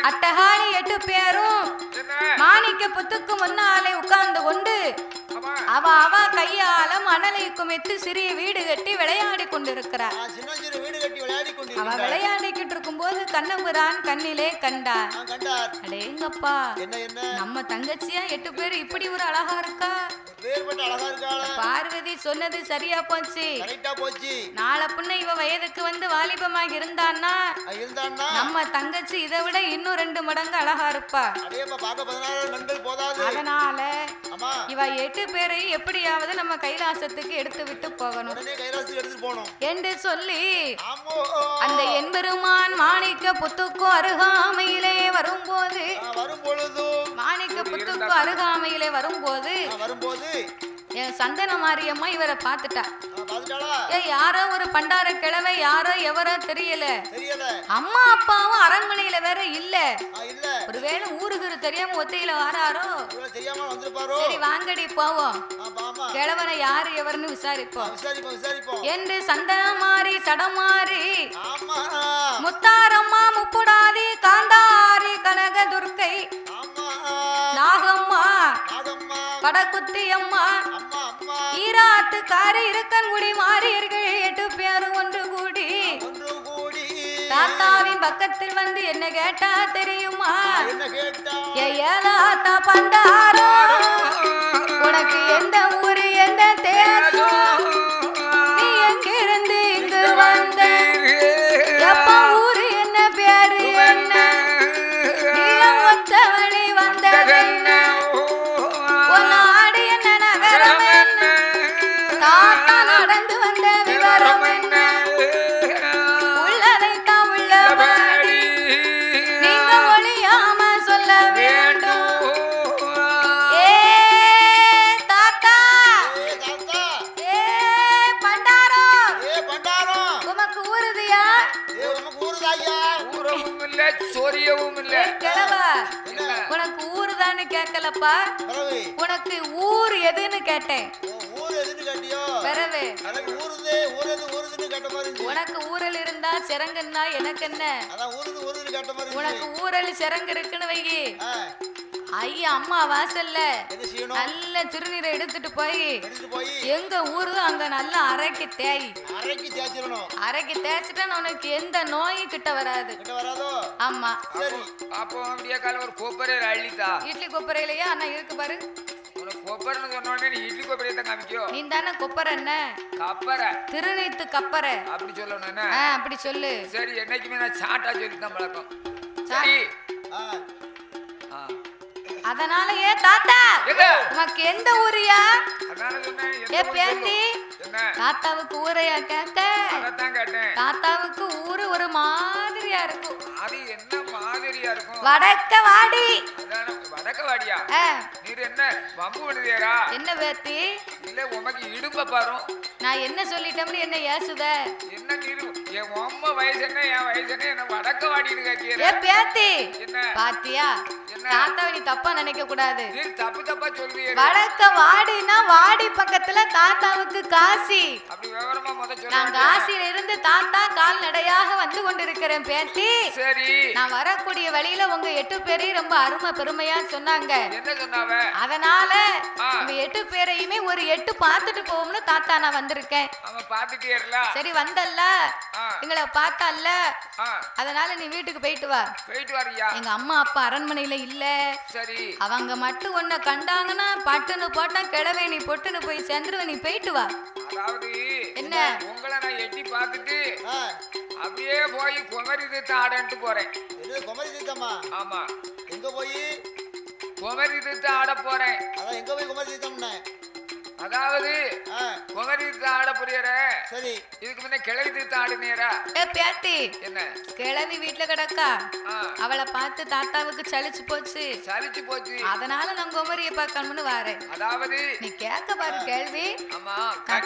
அட்டகாணி 8 பேரும் மாணிக்க புத்துக்கு முன்னாலே உட்கார்ந்து கொண்டு அவ கையால மணலை குமித்து சிறிய வீடு கட்டி விளையாடி கொண்டிருக்கிறார். அவ விளையாடிக்கிட்டு இருக்கும் போது கண்ணபுரான் கண்ணிலே கண்டார். அடேங்கப்பா, நம்ம தங்கச்சியா 8 பேர் இப்படி ஒரு அழகா இருக்கா. பார்வதி சொன்னது சரியா போச்சு. நாளை புண்ண இவ வயதுக்கு வந்து வாலிபமாக இருந்தான்னா நம்ம தங்கச்சி இதை விட இன்னும் 2 மடங்கு அழகா இருப்பா. அதனால இவ 8 பேரையும் எப்படியாவது நம்ம கைலாசத்துக்கு எடுத்து விட்டு போகணும் என்று சொல்லி அந்த எம்பெருமான் மாணிக்க புத்துக்கும் அருகாமையிலே வரும்போது மாணிக்க புத்துக்கும் அருகாமையிலே வரும்போது என் சந்தன மாரியம்மா இவரை பார்த்துட்டா. யாரோ ஒரு பண்டார கிழவை, யாரோ எவரோ தெரியல. அம்மா அப்பாவும் அரண்மனையில வேற இல்ல. ஒருவேளை ஊருக்கு தெரியாம ஒத்தையில வாராரோ. சரி வாங்கடி போவோம், கிழவனை யாரு எவர்னு விசாரிப்போம் என்று சந்தன மாறி சடமாறி முத்தாரம்மா முப்புடாதி காந்தாரி கனக துர்க்கை நாகம்மா படக்குத்தி அம்மா ஈராத்துக்காரி இருக்கன்குடி மாறியர்கள் 8 பேரும் ஒன்று கூடி தாத்தாவின் பக்கத்தில் வந்து என்ன கேட்டா தெரியுமா? ஏலாத்தா பண்டாரோ, உனக்கு எந்த ஊரு எந்த தேசம், நீ எங்கிருந்து இங்கு வந்த, எப்ப ஊரு என்ன பேரு என்ன, நீளம் ஒத்த வழி வந்ததென்ன, நாடு என்ன நகரம் என்ன, தாத்தா நடந்து வந்த விவரம் என்ன, உள்ளதைத்தான் உள்ளபடி நீங்க ஒளியாம சொல்ல வேண்டும். ஏ தாத்தா, ஏ பண்டாரோ, உமக்கு ஊருதியா? சோரியவும் இல்ல. கிழவா, உனக்கு ஊருதான்னு கேட்கலப்பா, உனக்கு ஊர் எதுன்னு கேட்டேன். உனக்கு ஊரல் இருந்தா சிறங்குன்னா எனக்கு என்ன? உனக்கு ஊரல் சிறங்கு இருக்குன்னு வைகி, ஐயா அம்மா வாசல்ல நல்ல திருநீரை எடுத்துட்டு போய் எங்க ஊரு அங்க நல்லா அரைக்கி தேய்ச்சிட்டா உனக்கு எந்த நோயும் கிட்ட வராது. ஆமா. அப்போ அப்படியே கால ஒரு கொப்பரையில அள்ளித்தா. இட்லி கொப்பரையிலையா அண்ணா இருக்கு பாரு. கொப்பரைன்னு சொன்னோடனே நீ இட்லி கொப்பரையை தான் காமிக்கோ. நீ தானே கொப்பரை என்ன கப்பரை திருநீத்து கப்பரை அப்படி சொல்லணும். அப்படி சொல்லு. சரி, என்னைக்குமே நான் சாட்டா சொல்லி தான் பழக்கம். சரி, அதனால ஏ தாத்தா உனக்கு எந்த ஊரியா? ஏ பேத்தி, தாத்தாவுக்கு ஊரையா கேட்ட? தாத்தாவுக்கு ஊரு ஒரு மாதிரியா இருக்கும். அது என்ன மாதிரியா இருக்கும்? வடக்க வாடி. வடக்க வாடியா? நீர் என்ன வம்பு பண்ணுதியரா? என்ன பேத்தி? இல்ல உமக்கு இடும்ப பாரு. நான் என்ன சொல்லிட்டேன்னு என்ன ஏசுத? என்ன நீர் என் அம்மா வயசு என்ன என் வயசு என்ன, என்ன வடக்க வாடின்னு கேட்டியற? ஏ பேத்தி, என்ன பாத்தியா? தாத்தாவை நீ தப்பா நினைக்க கூடாது. நீ தப்பா சொல்றீங்க. வடக்க வாடினா வாடி பக்கத்துல தாத்தாவுக்கு காசி. அப்படி விவரமா முத சொல்ல. நான் காசியில இருந்து தாத்தா கால்நடையாக வந்து கொண்டிருக்கிறேன் பேத்தி. சரி, நான் வரக்கூடிய வழியில உங்க 8 பேரையும் ரொம்ப அருமை பெருமையா சொன்னாங்க. என்ன சொன்னாவ? அதனால உங்க 8 பேரையுமே ஒரு 8 பார்த்துட்டு போவோம்னு தாத்தா நான் வந்திருக்கேன். அவன் பாத்துட்டேர்ல. சரி வந்தல்ல, எங்களை பார்த்தல்ல, அதனால நீ வீட்டுக்கு போயிட்டு வா. போயிட்டு வரியா? எங்க அம்மா அப்பா அரண்மனையில இல்ல. சரி, அவங்க மட்டும் உன்னை கண்டாங்கன்னா பட்டுன்னு போட்டா கிழவே நீ பொட்டுன்னு போய் சேர்ந்துருவ. நீ போயிட்டு வா. அதாவது என்ன உங்களை நான் எட்டி பார்த்துட்டு அப்படியே போய் குமரி தீர்த்த ஆடன்ட்டு போறேன். குமரி தீர்த்தமா? ஆமா. எங்க போய் குமரி தீர்த்த ஆட போறேன். அதான் எங்க போய் குமரி தீர்த்தம்னா? அதாவது குமரி தீர்த்த ஆட புரியற. சரி, இதுக்கு முன்ன கிழவி தீர்த்த ஆடுனேரா? ஏ பேத்தி, என்ன கிழவி வீட்டுல கிடக்கா? அவளை பார்த்து தாத்தாவுக்கு சலிச்சு போச்சு. அதனால நான் குமரிய பார்க்கணும்னு வாரேன். அதாவது நீ கேட்க பாரு கேள்வி. ஆமா,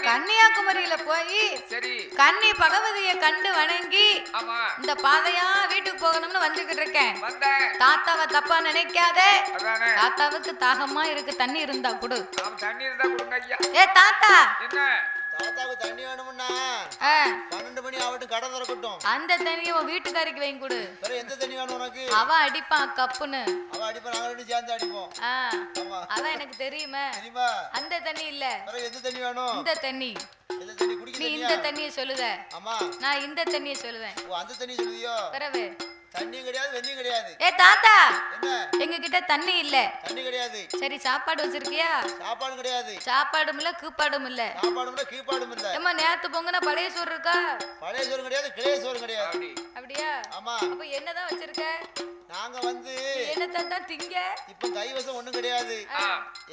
கன்னியாகுமரியில போய் சரி கன்னி பகவதியை கண்டு வணங்கி ஆமா இந்த பாதையா வீட்டுக்கு போகணும்னு வந்துகிட்டு இருக்கேன். தாத்தாவை தப்பா நினைக்காத. தாத்தாவுக்கு தாகமா இருக்கு, தண்ணி இருந்தா கொடு. தண்ணி இருந்தா கொடுங்க ஐயா. ஏ தாத்தா, என்ன தாத்தாவுக்கு தண்ணி வேணும்னா 12 மணி திறக்கட்டும் கடை திறக்கட்டும். அந்த தண்ணியை உன் வீட்டுக்காரிக்கு வாங்கி கொடு. வேற எந்த தண்ணி வேணும் உனக்கு? அவ அடிப்பான் கப்புன்னு. அவ அடிப்பா நாங்க ரெண்டு சேர்ந்து அடிப்போம். அதான் எனக்கு தெரியுமே. தெரியுமா? அந்த தண்ணி இல்ல. வேற எந்த தண்ணி வேணும்? இந்த தண்ணி. இந்த தண்ணி குடிக்க நீ இந்த தண்ணியை சொல்லுத. ஆமா நான் இந்த தண்ணியை சொல்லுவேன். ஓ அந்த தண்ணி சொல்லுதியோ? வரவே தண்ணியும் கிடையாது வெண்ணியும் கிடையாது. ஏ தாத்தா என்ன? எங்க கிட்ட தண்ணி இல்ல. தண்ணி கிடையாது. சரி சாப்பாடு வச்சிருக்கியா? சாப்பாடு கிடையாது. சாப்பாடும் இல்ல கீப்பாடும் இல்ல. சாப்பாடும் இல்ல கீப்பாடும் இல்ல. ஏம்மா நேத்து பொங்குனா பழைய சோறு இருக்கா? பழைய சோறு கிடையாது கிளைய சோறு கிடையாது. அப்படியா? ஆமா. அப்ப என்னதான் வச்சிருக்க? நாங்க வந்து என்னத்தான் திங்க? இப்ப கைவசம் ஒண்ணும் கிடையாது.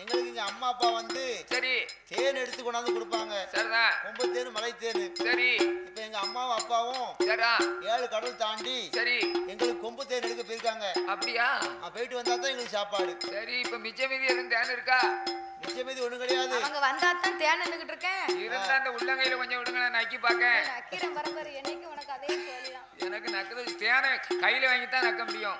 எங்களுக்கு இங்க அம்மா அப்பா வந்து சரி தேன் எடுத்து கொண்டாந்து கொடுப்பாங்க. சரிதான். கொம்பு தேன் மலை தேன். சரி இப்ப எங்க அம்மாவும் அப்பாவும் சரிடா 7 கடல் தாண்டி சரி எங்களுக்கு கொம்பு தேன் எடுக்க போயிருக்காங்க. அப்படியா? போயிட்டு வந்தா தான் எங்களுக்கு சாப்பாடு. சரி இப்ப மிச்ச மீதி எதுவும் தேன் இருக்கா? மிச்ச மீதி ஒண்ணும் கிடையாது. அவங்க வந்தா தான் தேன் நின்னுகிட்டு இருக்கேன். இருந்தா அந்த உள்ளங்கையில கொஞ்சம் விடுங்க நான் நக்கி பாக்கேன். நக்கிறேன் பரபர என்னைக்கு உனக்கு அதே சொல்லிதான். எனக்கு நக்குறது தேனை கையில வாங்கி தான் நக்க முடியும்.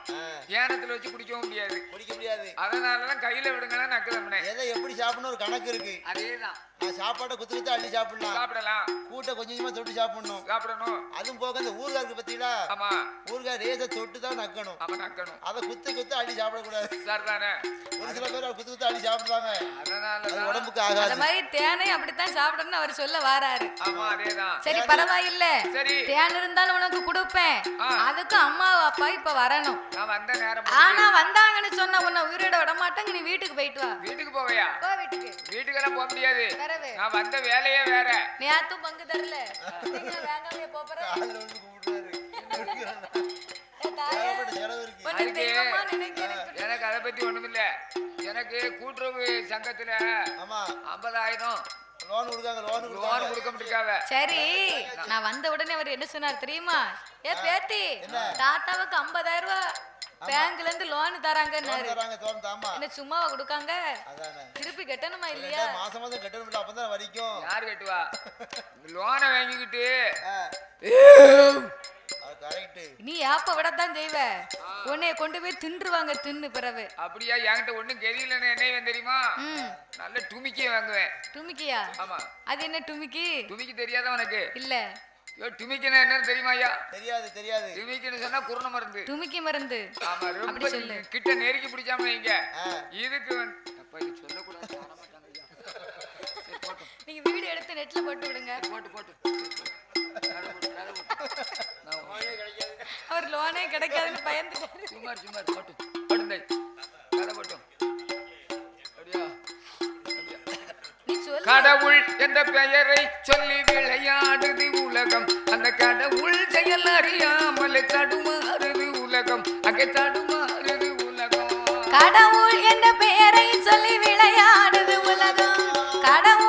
ஏனத்துல வச்சு குடிக்கவும் முடியாது. குடிக்க முடியாது. அதனாலதான் கையில விடுங்களா நக்குதம்னே. எதை எப்படி சாப்பிடணும் ஒரு கணக்கு இருக்கு. அதேதான். சாப்பாட்டை குத்து குத்து அள்ளி சாப்பிடலாம். சாப்பிடலாம். கூட்ட கொஞ்சம் கொஞ்சமா தொட்டு சாப்பிடணும். சாப்பிடணும். அதுவும் போக இந்த ஊறுகாய் இருக்கு பத்தியா? ஆமா. ஊறுகாய் ரேச தொட்டு தான் நக்கணும். அவன் நக்கணும். அதை குத்து குத்து அள்ளி சாப்பிடக்கூடாது. சரிதானே? ஒரு சில பேர் குத்து குத்து அள்ளி சாப்பிடுவாங்க. அதனால உடம்புக்கு ஆகாது. அந்த மாதிரி தேனை அப்படித்தான் சாப்பிடணும்னு அவர் சொல்ல வாராரு. ஆமா அதேதான். சரி பரவாயில்ல. சரி தேன் இருந்தாலும் உனக்கு கொடுப்பேன். அதுக்கு அம்மா அப்பா இப்ப வரணும். நான் வந்த நேரம். ஆனா வந்தாங்கன்னு சொன்ன உன்னை உயிரோட விட மாட்டாங்க. நீ வீட்டுக்கு போயிட்டு வா. வீட்டுக்கு போவையா? போ வீட்டுக்கு. வீட்டுக்கெல்லாம் போக முடியாது. வரவே நான் வந்த வேலையே வேற. நேத்தும் பங்கு தரல. நீங்க வேங்காமே போறே. கால்ல வந்து கும்பிடுறாரு. எனக்கு அதை பத்தி ஒண்ணுமில்ல. எனக்கு கூட்டுறவு சங்கத்துல ஆமா 50,000 லோன் கொடுக்காங்க. லோன் கொடுக்க முடியாவ. சரி நான் வந்த உடனே அவர் என்ன சொன்னார் தெரியுமா? ஏ பேத்தி தாத்தாவுக்கு 50,000 ரூபாய் பேங்க்ல இருந்து லோன் தராங்கன்னாரு. என்ன சும்மாவா கொடுக்காங்க? திருப்பி கட்டணுமா இல்லையா? மாசம் மாசம் கட்டணும். அப்பதான் வரைக்கும் யாரு கட்டுவா? லோனை வாங்கிக்கிட்டு நீ ஏப்ப விடத்தான் செய்வ. உன்னைய கொண்டு போய் தின்றுவாங்க தின்னு பிறகு. அப்படியா? என்கிட்ட ஒண்ணும் கெதியிலன்னு என்ன தெரியுமா? நல்ல டுமிக்கி வாங்குவேன். டுமிக்கியா? ஆமா. அது என்ன டுமிக்கி? டுமிக்கி தெரியாத உனக்கு? இல்ல. டுமிக்கினா என்னன்னு தெரியுமா ஐயா? தெரியாது தெரியாது. டுமிக்கின்னு சொன்னா குருண மருந்து. டுமிக்கி மருந்து. ஆமா ரொம்ப சொல்லு. கிட்ட நெருக்கி பிடிச்சாம வைங்க. இதுக்கு அப்பா இது சொல்ல கூடாது. வர மாட்டாங்க ஐயா. சரி போடு. நீங்க வீடியோ எடுத்து நெட்ல போட்டு விடுங்க. போட்டு அவர் லோனே கிடைக்காதுன்னு பயந்துட்டாரு. சும்மா போட்டு கதை போட்டு. அப்படியா? கடவுள் என்ற பெயரை சொல்லி விளையாடுது உலகம். அந்த கடவுள் செயல் அறியாமல் தடுமாறுது உலகம். அங்கே தடுமாறுது உலகம். கடவுள் என்ற பெயரை சொல்லி விளையாடுது உலகம். கடவுள்